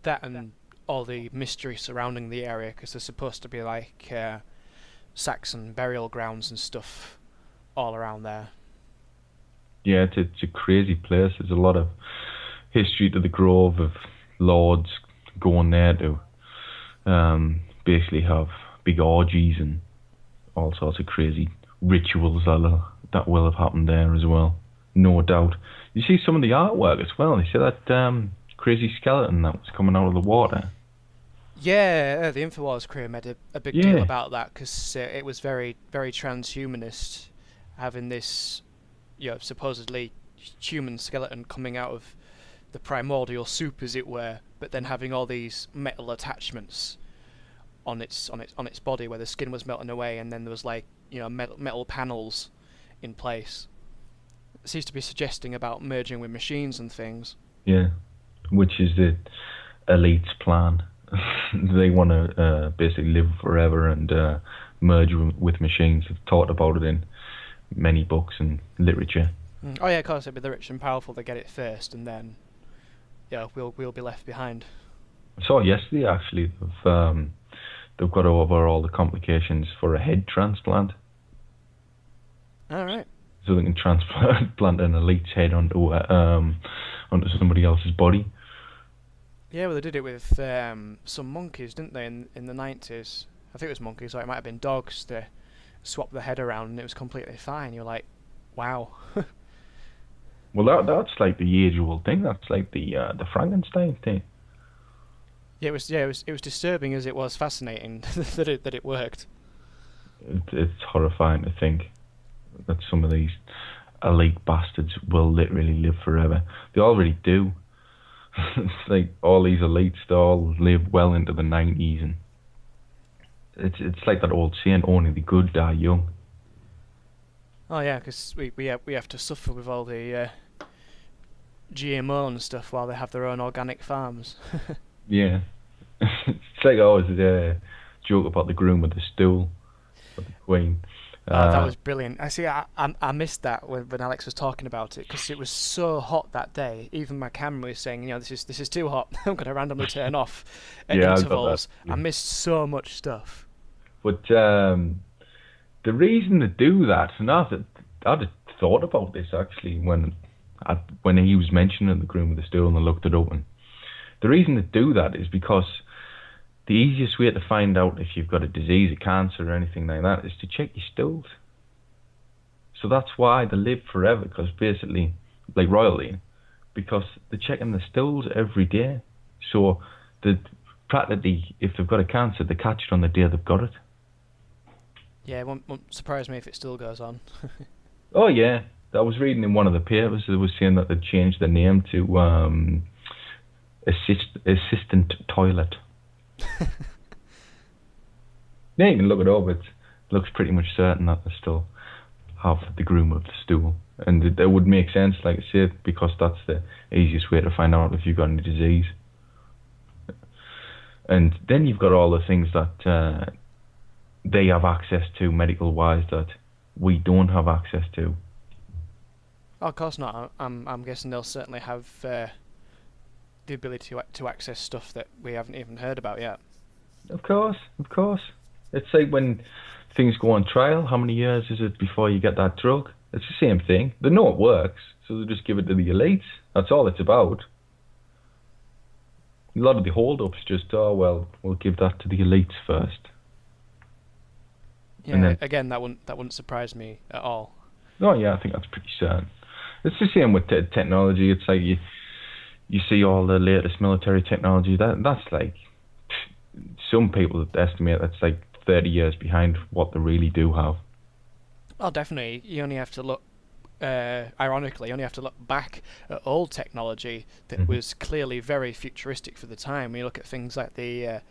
That and all the mystery surrounding the area, because they're supposed to be like Saxon burial grounds and stuff all around there. Yeah, it's a crazy place. There's a lot of history to the Grove of lords going there to basically have big orgies and all sorts of crazy rituals that will have happened there as well. No doubt. You see some of the artwork as well. You see that crazy skeleton that was coming out of the water? Yeah, the InfoWars crew made a big deal about that, because it was very, very transhumanist, having this, supposedly human skeleton coming out of the primordial soup, as it were, but then having all these metal attachments on its body, where the skin was melting away, and then there was metal panels in place. It seems to be suggesting about merging with machines and things. Yeah, which is the elite's plan. They want to basically live forever and merge with machines. They've talked about it in many books and literature. Oh yeah, of course, it'd be the rich and powerful that get it first, and then we'll be left behind. I saw yesterday actually they've got over all the complications for a head transplant. All right. So they can transplant an elite's head onto somebody else's body. Yeah, well, they did it with some monkeys, didn't they, in the 90s? I think it was monkeys, or it might have been dogs. They swapped the head around and it was completely fine. You're like, wow. Well, that's like the age-old thing. That's like the Frankenstein thing. Yeah, it was disturbing as it was fascinating that it worked. It's horrifying to think that some of these elite bastards will literally live forever. They already do. It's like all these elites, they all live well into the 90s, and it's like that old saying, only the good die young. Oh yeah, because we have to suffer with all the GMO and stuff while they have their own organic farms. Yeah. It's like I always joke about the groom with the stool, with the queen. That was brilliant. I missed that when Alex was talking about it, because it was so hot that day. Even my camera was saying, this is too hot. I'm going to randomly turn off at intervals. I missed so much stuff. But the reason to do that, and I'd thought about this actually when he was mentioning the groom with the stool, and I looked it up. And the reason to do that is because the easiest way to find out if you've got a disease, a cancer, or anything like that is to check your stools. So that's why they live forever, because basically, like royalty, because they're checking the stools every day. So practically, if they've got a cancer, they catch it on the day they've got it. Yeah, it won't surprise me if it still goes on. Oh yeah, I was reading in one of the papers, they were saying that they'd changed the name to assistant toilet. Yeah, you can look it up. It looks pretty much certain that they still have the groom of the stool, and it would make sense, like I said, because that's the easiest way to find out if you've got any disease. And then you've got all the things that they have access to medical wise that we don't have access to. Oh, of course not. I'm guessing they'll certainly have the ability to access stuff that we haven't even heard about yet. Of course. It's like when things go on trial. How many years is it before you get that drug? It's the same thing. They know it works, so they just give it to the elites. That's all it's about. A lot of the hold-ups just, we'll give that to the elites first. Yeah, then, again, that wouldn't surprise me at all. Oh yeah, I think that's pretty certain. It's the same with technology. It's like you see all the latest military technology. That's like, some people estimate that's like 30 years behind what they really do have. Oh, definitely. You only have to look, ironically, you only have to look back at old technology that was clearly very futuristic for the time. When you look at things like the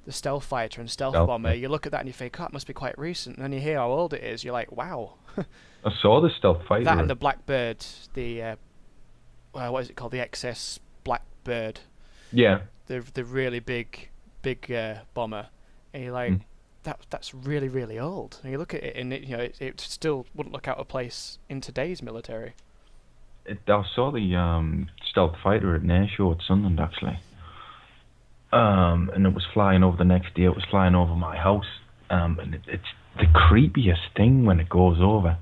stealth fighter and stealth bomber, you look at that and you think, oh, it must be quite recent. And then you hear how old it is, you're like, wow. I saw the stealth fighter. That and the Blackbird, the, what is it called? The XS Blackbird. Yeah. The really big bomber. And you're like, that's really, really old. And you look at it and it still wouldn't look out of place in today's military. I saw the stealth fighter at an air show at Sunderland, actually. And it was flying over the next day. It was flying over my house. And it's the creepiest thing when it goes over.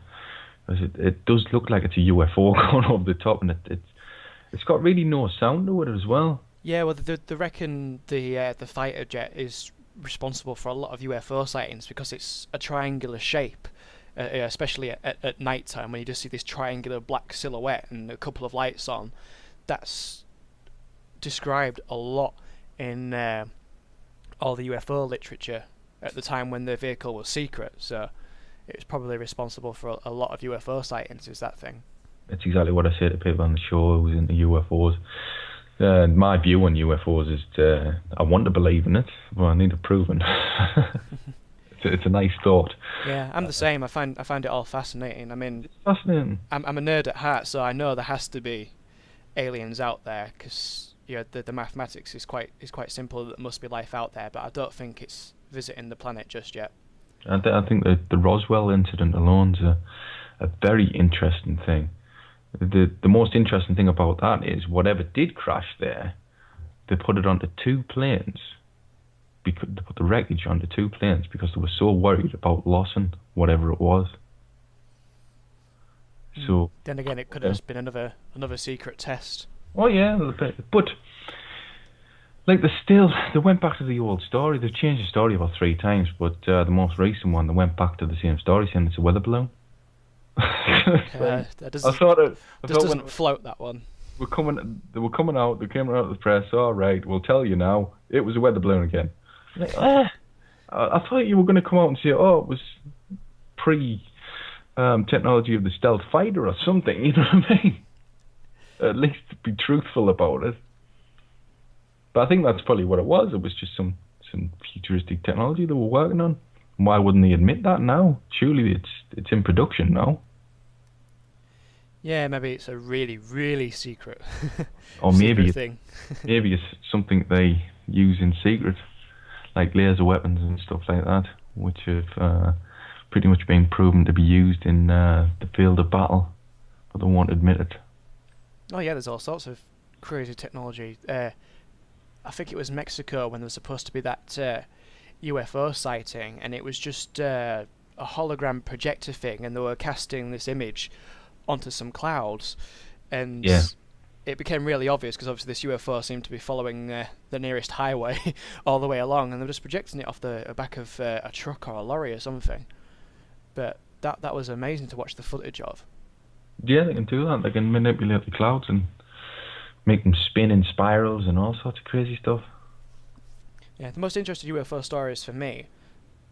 Because it does look like it's a UFO going over the top, and it's got really no sound to it as well. Yeah, well, they reckon the fighter jet is responsible for a lot of UFO sightings because it's a triangular shape, especially at night time when you just see this triangular black silhouette and a couple of lights on. That's described a lot in all the UFO literature at the time when the vehicle was secret, so it was probably responsible for a lot of UFO sightings, is that thing. It's exactly what I say to people on the show who's into UFOs. My view on UFOs is I want to believe in it, but I need it proven. It's a nice thought. Yeah, I'm the same. I find it all fascinating. I mean, it's fascinating. I'm a nerd at heart, so I know there has to be aliens out there because the mathematics is quite simple. There must be life out there, but I don't think it's visiting the planet just yet. I think that the Roswell incident alone is a very interesting thing. The most interesting thing about that is whatever did crash there, they put it onto two planes. They put the wreckage onto two planes because they were so worried about losing whatever it was. So then again, it could have just been another secret test. Oh yeah, but like they went back to the old story. They've changed the story about 3 times, but the most recent one, they went back to the same story, saying it's a weather balloon. That doesn't float, that one. They were coming out. They came out of the press. All right, we'll tell you now. It was a weather balloon again. Like, I thought you were going to come out and say, oh, it was technology of the stealth fighter or something. You know what I mean? At least be truthful about it. But I think that's probably what it was. It was just some futuristic technology they were working on. Why wouldn't they admit that now? Surely it's in production now. Yeah, maybe it's a really, really secret. Or maybe thing. Maybe it's something they use in secret, like laser weapons and stuff like that, which have pretty much been proven to be used in the field of battle, but they won't admit it. Oh yeah, there's all sorts of crazy technology. I think it was Mexico when there was supposed to be that UFO sighting, and it was just a hologram projector thing, and they were casting this image onto some clouds, and it became really obvious because obviously this UFO seemed to be following the nearest highway all the way along, and they were just projecting it off the back of a truck or a lorry or something. But that was amazing to watch the footage of. Yeah, they can do that. They can manipulate the clouds and make them spin in spirals and all sorts of crazy stuff. Yeah, the most interesting UFO stories for me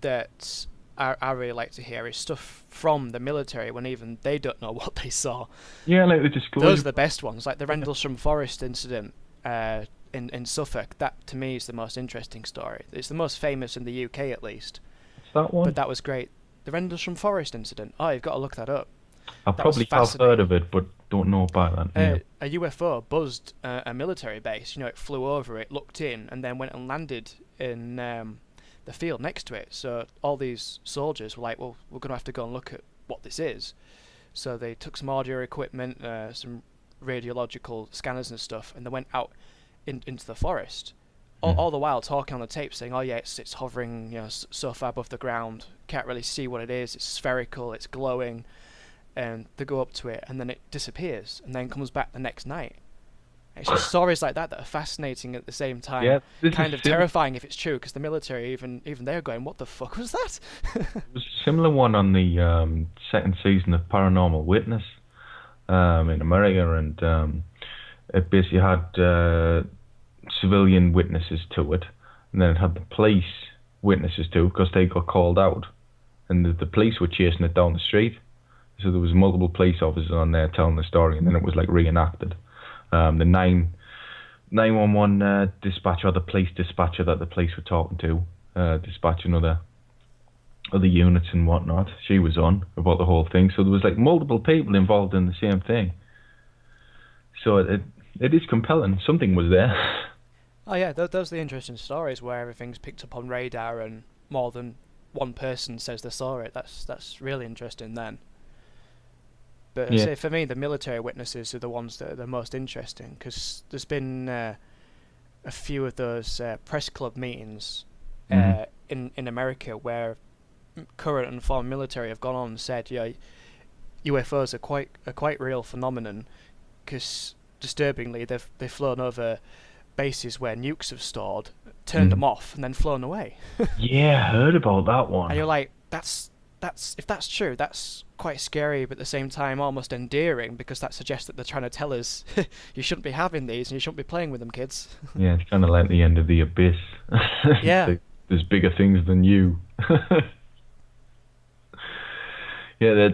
that I really like to hear is stuff from the military when even they don't know what they saw. Yeah, like the disclosure. Those are the best ones, like the Rendlesham Forest incident in Suffolk. That to me is the most interesting story. It's the most famous in the UK at least. What's that one? But that was great. The Rendlesham Forest incident. Oh, you've got to look that up. I probably have heard of it, but don't know about that. A UFO buzzed a military base. It flew over it, looked in, and then went and landed in the field next to it. So all these soldiers were like, well, we're going to have to go and look at what this is. So they took some audio equipment, some radiological scanners and stuff, and they went out into the forest. All the while talking on the tape, saying, "Oh yeah, it's hovering, so far above the ground, can't really see what it is. It's spherical, it's glowing." And they go up to it, and then it disappears, and then comes back the next night. It's just stories like that are fascinating at the same time. Yeah, kind of terrifying if it's true, because the military, even they're going, "What the fuck was that?" There was a similar one on the second season of Paranormal Witness in America, and it basically had civilian witnesses to it, and then it had the police witnesses to it, because they got called out, and the police were chasing it down the street. So there was multiple police officers on there telling the story, and then it was like reenacted. The 911 dispatcher, or the police dispatcher that the police were talking to, dispatching other units and whatnot, she was on about the whole thing. So there was like multiple people involved in the same thing. So it is compelling. Something was there. Oh yeah, those are the interesting stories where everything's picked up on radar and more than one person says they saw it. That's really interesting then. But I say for me, the military witnesses are the ones that are the most interesting, because there's been a few of those press club meetings in America where current and former military have gone on and said, UFOs are quite real phenomenon, because disturbingly they've flown over bases where nukes have stored, turned them off, and then flown away. Yeah, I heard about that one. And you're like, that's if that's true, that's quite scary, but at the same time almost endearing, because that suggests that they're trying to tell us you shouldn't be having these and you shouldn't be playing with them, kids. Yeah, it's kind of like the end of the abyss. Yeah. There's bigger things than you. Yeah,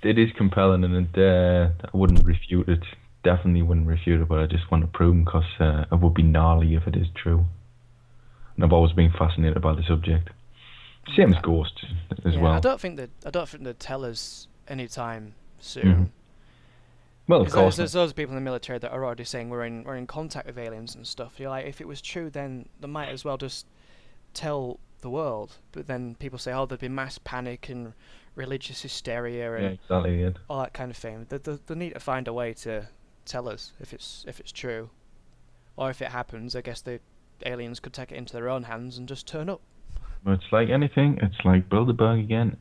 it is compelling, and I wouldn't refute it. Definitely wouldn't refute it, but I just want to prove them, because it would be gnarly if it is true. And I've always been fascinated by the subject. Same as ghosts as well. I don't think they'd tell us anytime soon. Well, of course. There's those people in the military that are already saying we're in contact with aliens and stuff. You're like, if it was true, then they might as well just tell the world. But then people say, there'd be mass panic and religious hysteria and all that kind of thing. They need to find a way to tell us if it's true, or if it happens, I guess the aliens could take it into their own hands and just turn up. It's like anything. It's like Bilderberg again.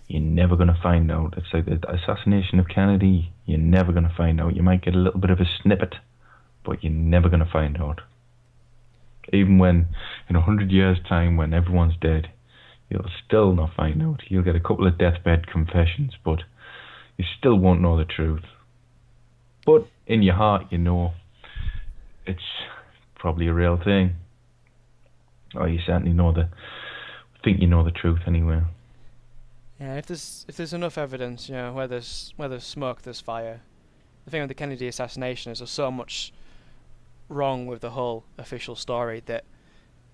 You're never going to find out. It's like the assassination of Kennedy. You're never going to find out. You might get a little bit of a snippet, but you're never going to find out. Even when, in 100 years' time, when everyone's dead, you'll still not find out. You'll get a couple of deathbed confessions, but you still won't know the truth. But in your heart, you know it's probably a real thing. Or you certainly think you know the truth anyway. Yeah, if there's enough evidence, where there's smoke, there's fire. The thing with the Kennedy assassination is there's so much wrong with the whole official story that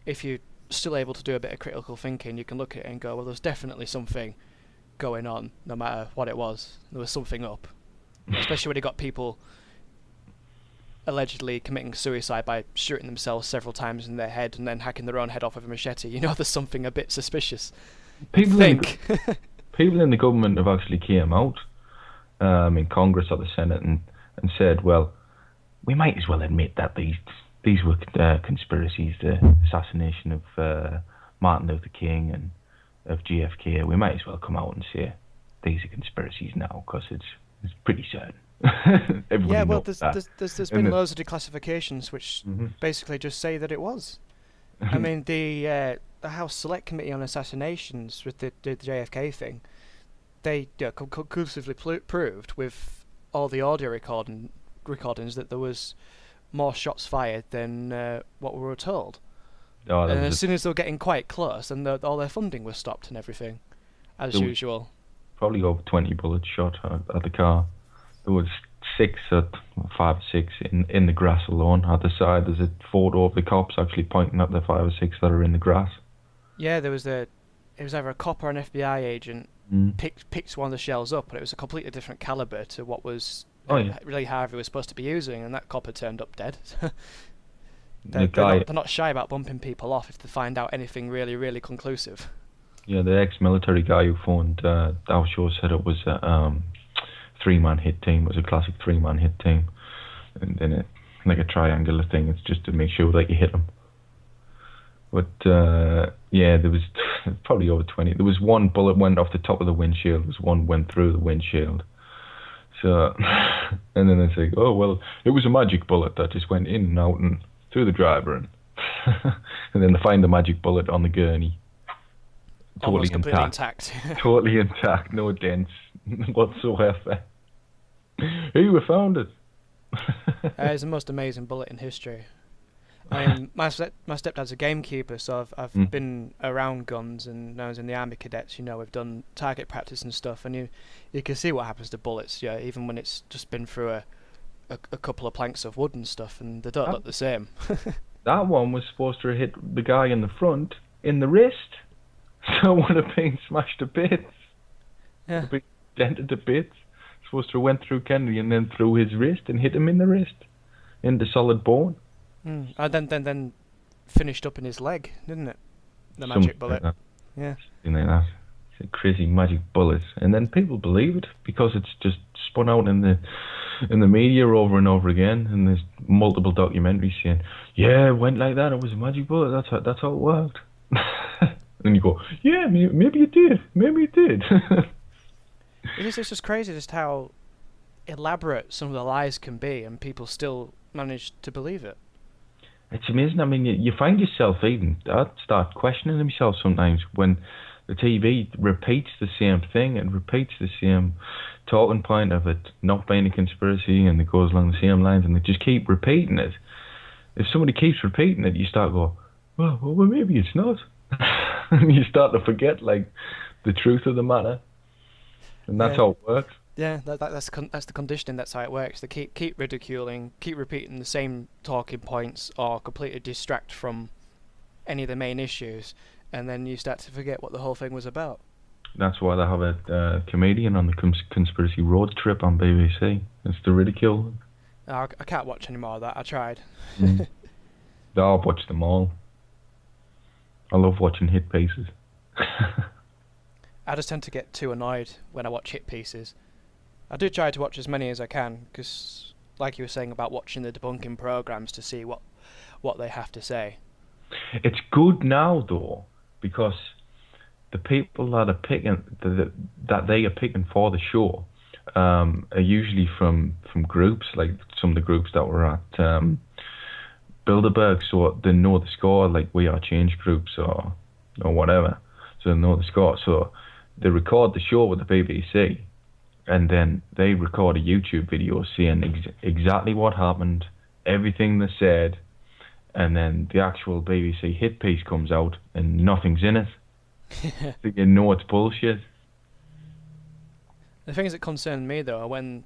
if you're still able to do a bit of critical thinking, you can look at it and go, well, there's definitely something going on, no matter what it was. There was something up. Especially when you got people allegedly committing suicide by shooting themselves several times in their head and then hacking their own head off with a machete. There's something a bit suspicious. People in the government have actually came out in Congress or the Senate and said, well, we might as well admit that these were conspiracies, the assassination of Martin Luther King and of JFK. We might as well come out and say these are conspiracies now, because it's pretty certain. Yeah, well, there's been loads of declassifications which basically just say that it was. I mean, the House Select Committee on Assassinations with the JFK thing, they conclusively proved with all the audio recordings that there was more shots fired than what we were told. And as soon as they were getting quite close, and all their funding was stopped and everything, as usual. Probably over 20 bullets shot at the car. There was 5 or 6 in the grass alone. At the side, there's a photo of the cops actually pointing at the 5 or 6 that are in the grass. Yeah, it was either a cop or an FBI agent picked one of the shells up, but it was a completely different caliber to what was really Harvey was supposed to be using, and that cop had turned up dead. They're not shy about bumping people off if they find out anything really, really conclusive. Yeah, the ex-military guy who phoned our show said it was a three-man hit team. It was a classic three-man hit team. And then it, like a triangular thing, it's just to make sure that you hit them. But yeah, there was probably over 20. There was one bullet went off the top of the windshield. There was one went through the windshield. So, and then they say, oh, well, it was a magic bullet that just went in and out and through the driver. And, and then they find the magic bullet on the gurney. Almost completely intact. Totally intact, no dents whatsoever. Hey, we found it. It's the most amazing bullet in history. I mean, my stepdad's a gamekeeper, so I've been around guns, and when I was in the army cadets, we've done target practice and stuff, and you can see what happens to bullets, even when it's just been through a couple of planks of wood and stuff, and they don't look the same. That one was supposed to hit the guy in the front in the wrist, so it would have been smashed to bits. Yeah. It would have been dented to bits. Supposed to have went through Kennedy and then through his wrist and hit him in the wrist, in the solid bone. And then finished up in his leg, didn't it? The magic bullet. Like yeah. Something like that. It's a crazy magic bullet, and then people believe it because it's just spun out in the media over and over again, and there's multiple documentaries saying, "Yeah, it went like that. It was a magic bullet. That's how it worked." And you go, "Yeah, maybe it did. Maybe it did." It's just crazy just how elaborate some of the lies can be, and people still manage to believe it. It's amazing. I mean, you find yourself even, I'd start questioning myself sometimes when the TV repeats the same thing and repeats the same talking point of it not being a conspiracy, and it goes along the same lines, and they just keep repeating it. If somebody keeps repeating it, you start going, well, maybe it's not. And you start to forget, like, the truth of the matter. And that's how it works. Yeah, that's the conditioning. That's how it works. They keep ridiculing, keep repeating the same talking points, or completely distract from any of the main issues, and then you start to forget what the whole thing was about. That's why they have a comedian on the Conspiracy Road Trip on BBC. It's to ridicule. I can't watch any more of that. I tried. I'll watch them all. I love watching hit pieces. I just tend to get too annoyed when I watch hit pieces. I do try to watch as many as I can, because, like you were saying about watching the debunking programs to see what they have to say. It's good now, though, because the people that are picking that they are picking for the show are usually from groups, like some of the groups that were at Bilderberg, so they know the score, like We Are Change groups or whatever. So they know the score. So they record the show with the BBC, and then they record a YouTube video saying exactly what happened, everything they said, and then the actual BBC hit piece comes out and nothing's in it. So you know it's bullshit. The things that concern me, though, are when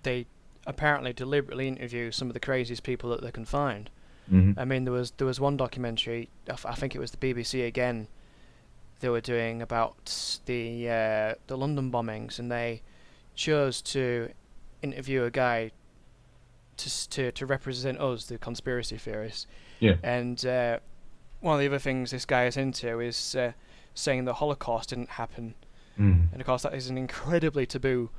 they apparently deliberately interview some of the craziest people that they can find. I mean, there was one documentary, I think it was the BBC again, they were doing about the London bombings, and they chose to interview a guy to represent us, the conspiracy theorists. Yeah. And one of the other things this guy is into is saying the Holocaust didn't happen. And of course that is an incredibly taboo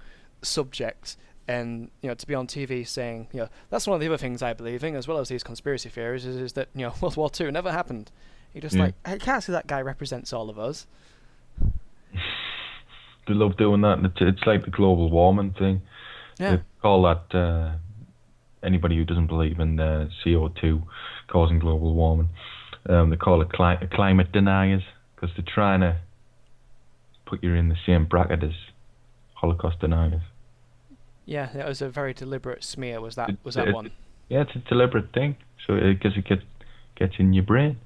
subject. And to be on TV saying, that's one of the other things I believe in, as well as these conspiracy theories, is that World War II never happened. You're just like, I can't see that guy represents all of us. They love doing that. It's like the global warming thing. Yeah. They call that anybody who doesn't believe in CO2 causing global warming. They call it climate deniers, because they're trying to put you in the same bracket as Holocaust deniers. Yeah, that was a very deliberate smear. Was that one? Yeah, it's a deliberate thing. So because it gets in your brain.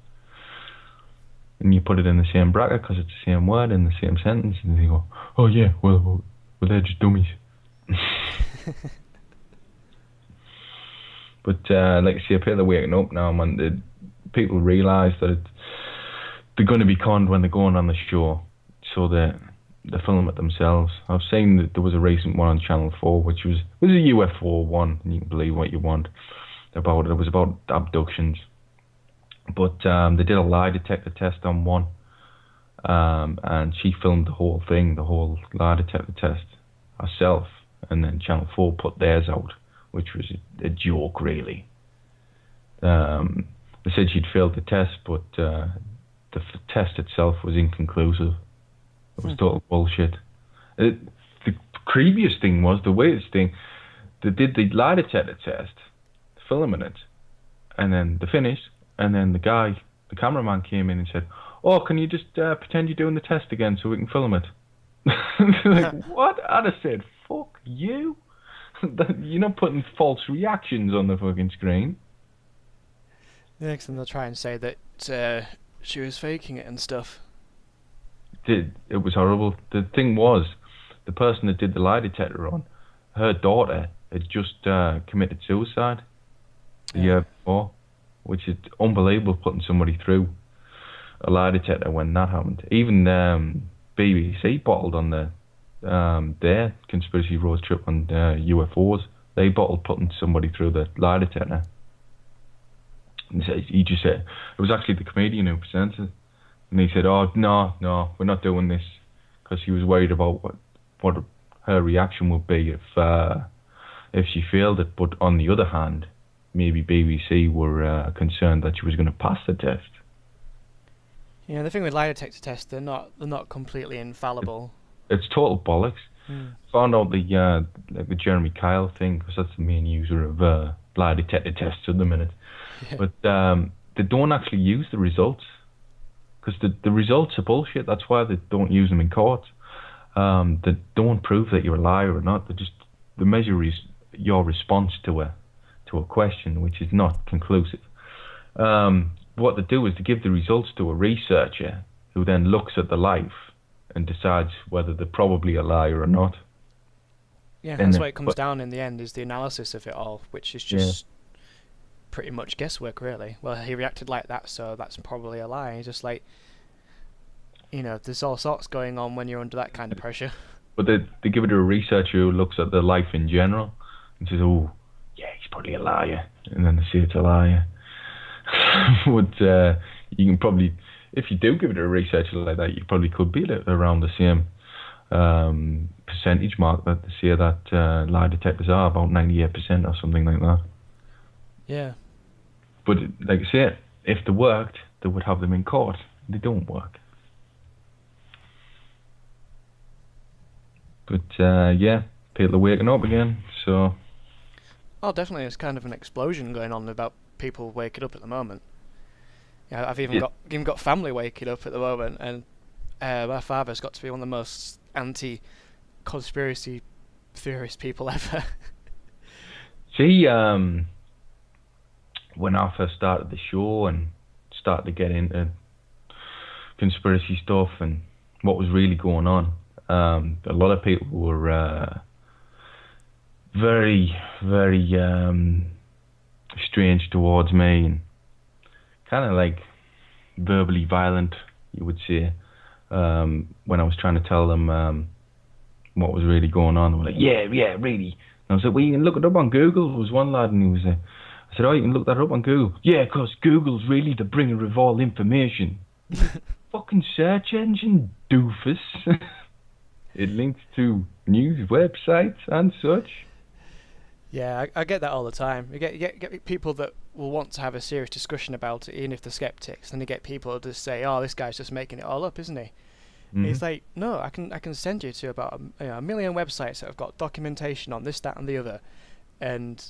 And you put it in the same bracket because it's the same word in the same sentence, and you go, oh yeah, well they're just dummies. But like I say, people are waking up now, man. People realise that they're going to be conned when they're going on the show, so they film it themselves. I've seen that there was a recent one on Channel 4, which was a UFO one, and you can believe what you want about it. It was about abductions. But they did a lie detector test on one, and she filmed the whole thing, the whole lie detector test herself, and then Channel 4 put theirs out, which was a joke, really. They said she'd failed the test, but the test itself was inconclusive. It was total bullshit. The creepiest thing was, the weirdest thing, they did the lie detector test, filming it, and then they finished, and then the cameraman came in and said, "Oh, can you just pretend you're doing the test again so we can film it?" Like, what? I'd have said, "Fuck you." You're not putting false reactions on the fucking screen. The next thing they'll try and say that she was faking it and stuff. It was horrible. The thing was, the person that did the lie detector on, her daughter had just committed suicide the year before, which is unbelievable, putting somebody through a lie detector when that happened. Even BBC bottled on their conspiracy road trip on UFOs. They bottled putting somebody through the lie detector. And he just said, it was actually the comedian who presented, and he said, "Oh, no, we're not doing this," because he was worried about what her reaction would be if she failed it. But on the other hand, maybe BBC were concerned that she was going to pass the test. Yeah, the thing with lie detector tests, they're not completely infallible. It's total bollocks. Found out the Jeremy Kyle thing, because that's the main user of lie detector tests at the minute. Yeah. But they don't actually use the results, because the results are bullshit. That's why they don't use them in court. They don't prove that you're a liar or not. The measure is your response to a question, which is not conclusive. What they do is they give the results to a researcher, who then looks at the life and decides whether they're probably a liar or not. Yeah, that's what it comes down in the end, is the analysis of it all, which is just pretty much guesswork, really. Well, he reacted like that, so that's probably a lie. It's just like, there's all sorts going on when you're under that kind of pressure. But they give it to a researcher who looks at the life in general and says, "Oh, yeah, he's probably a liar," and then they say it's a liar. But you can probably, if you do give it to a researcher like that, you probably could be around the same percentage mark that they say that lie detectors are, about 98% or something like that. Yeah. But like I say, if they worked, they would have them in court. They don't work. But people are waking up again, so... Oh, definitely, there's kind of an explosion going on about people waking up at the moment. Yeah, I've even got family waking up at the moment, and my father's got to be one of the most anti-conspiracy theorist people ever. See, when I first started the show and started to get into conspiracy stuff and what was really going on, a lot of people were very, very strange towards me, and kind of like verbally violent, you would say, when I was trying to tell them what was really going on. They were like, yeah, really. And I was like, well, you can look it up on Google. There was one lad, and he was like, I said, "Oh, you can look that up on Google." "Yeah, because Google's really the bringer of all information." Fucking search engine, doofus. It links to news websites and such. Yeah, I get that all the time. You get people that will want to have a serious discussion about it, even if they're skeptics. Then you get people who just say, "Oh, this guy's just making it all up, isn't he?" Mm-hmm. It's like, no, I can send you to about a million websites that have got documentation on this, that, and the other, and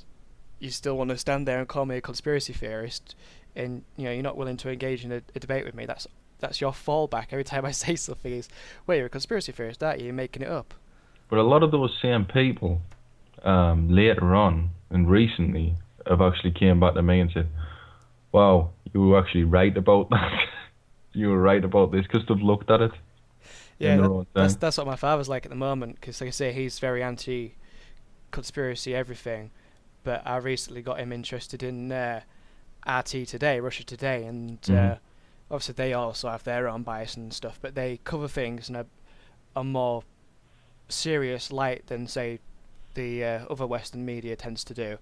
you still want to stand there and call me a conspiracy theorist, and you're not willing to engage in a debate with me. That's your fallback every time I say something is, "Well, you're a conspiracy theorist, aren't you? You're making it up." But a lot of those same people, later on and recently, have actually came back to me and said, "Wow, you were actually right about that. You were right about this," because they've looked at it. Yeah, that's what my father's like at the moment, because like I say, he's very anti-conspiracy everything, but I recently got him interested in RT Today, Russia Today, and obviously they also have their own bias and stuff, but they cover things in a more serious light than, say, the other Western media tends to do.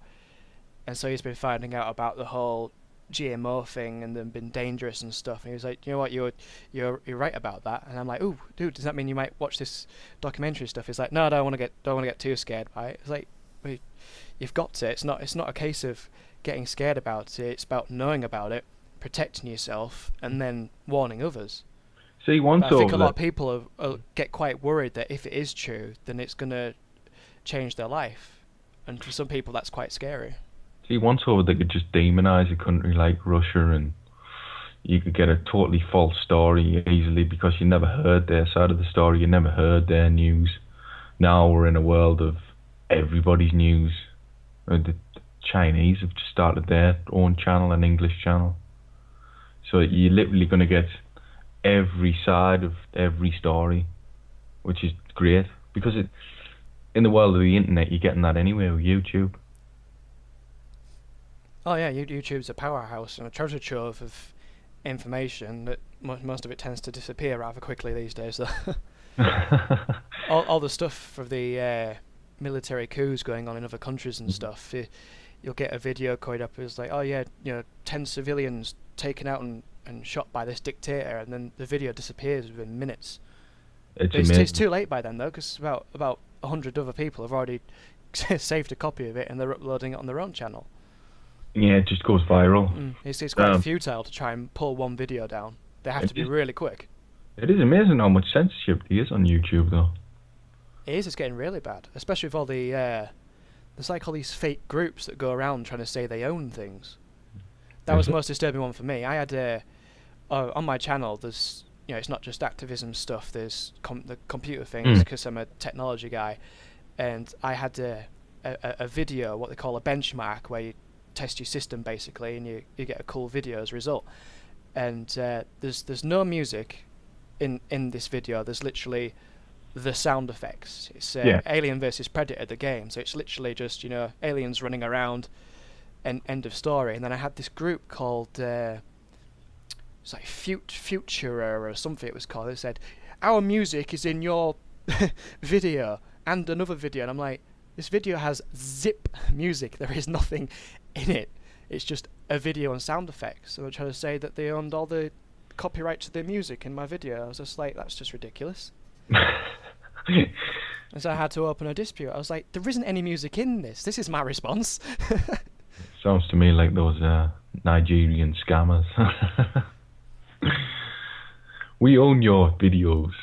And so he's been finding out about the whole GMO thing and them been dangerous and stuff. And he was like, you know what, you're right about that. And I'm like, ooh, dude, does that mean you might watch this documentary stuff? He's like, no, I don't want to get too scared by it. It's like, wait, you've got to. It's not a case of getting scared about it. It's about knowing about it, protecting yourself, and then warning others. See, once I think a lot of people get quite worried that if it is true, then it's going to change their life. And for some people, that's quite scary. See, once over, they could just demonize a country like Russia, and you could get a totally false story easily because you never heard their side of the story, you never heard their news. Now we're in a world of everybody's news. The Chinese have just started their own channel, an English channel. So you're literally going to get every side of every story, which is great, because in the world of the internet, you're getting that anyway with YouTube. Oh yeah, YouTube's a powerhouse and a treasure trove of information that most of it tends to disappear rather quickly these days. all the stuff for the military coups going on in other countries and stuff, you'll get a video quite up. It's like, oh yeah, 10 civilians taken out and shot by this dictator, and then the video disappears within minutes. It's too late by then though, because about 100 other people have already saved a copy of it and they're uploading it on their own channel. Yeah, it just goes viral. It's quite futile to try and pull one video down. They have to be really quick. It is amazing how much censorship there is on YouTube though. It is. It's getting really bad, especially with all the there's like all these fake groups that go around trying to say they own things. That was the most disturbing one for me. I had on my channel, there's it's not just activism stuff. There's the computer things, because I'm a technology guy, and I had a video, what they call a benchmark, where you test your system basically, and you get a cool video as a result. And there's no music in this video. There's literally the sound effects. It's Alien versus Predator, the game. So it's literally just aliens running around, and end of story. And then I had this group called it's like Futura or something it was called. They said, our music is in your video and another video, and I'm like, this video has zip music. There is nothing in it. It's just a video and sound effects. So I'm trying to say that they owned all the copyright to their music in my video. I was just like, that's just ridiculous. And so I had to open a dispute. I was like, there isn't any music in this. This is my response. Sounds to me like those Nigerian scammers. We own your videos.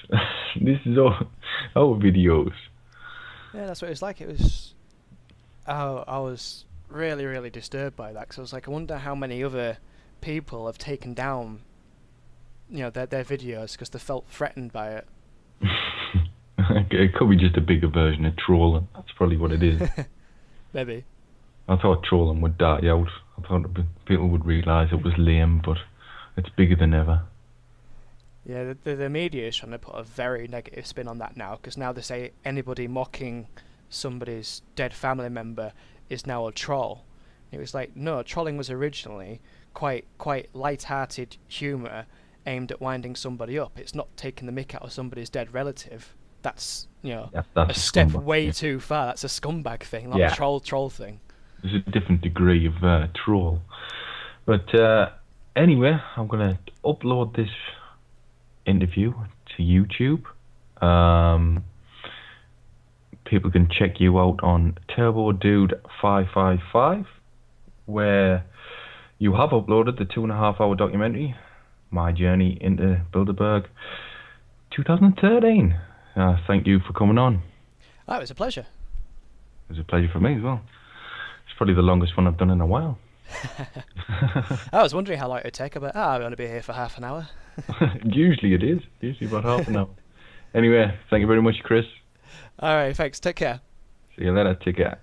This is our videos. Yeah, that's what it's like. It was. I was really, really disturbed by that, because I was like, I wonder how many other people have taken down, their videos because they felt threatened by it. It could be just a bigger version of trolling. That's probably what it is. Maybe. I thought trolling would die out. I thought people would realise it was lame, but it's bigger than ever. Yeah, the media is trying to put a very negative spin on that now, because now they say anybody mocking somebody's dead family member is now a troll. It was like, no, trolling was originally quite light-hearted humour aimed at winding somebody up. It's not taking the mick out of somebody's dead relative. That's that's a step way too far. That's a scumbag thing, not a troll thing. There's a different degree of troll. But anyway, I'm going to upload this interview to YouTube. People can check you out on TurboDude555, where you have uploaded the 2.5-hour documentary, My Journey into Bilderberg 2013. Thank you for coming on. Oh, it was a pleasure. It was a pleasure for me as well. It's probably the longest one I've done in a while. I was wondering how long it would take. I'm going to be here for half an hour. Usually it is. Usually about half an hour. Anyway, thank you very much, Chris. All right, thanks. Take care. See you later. Take care.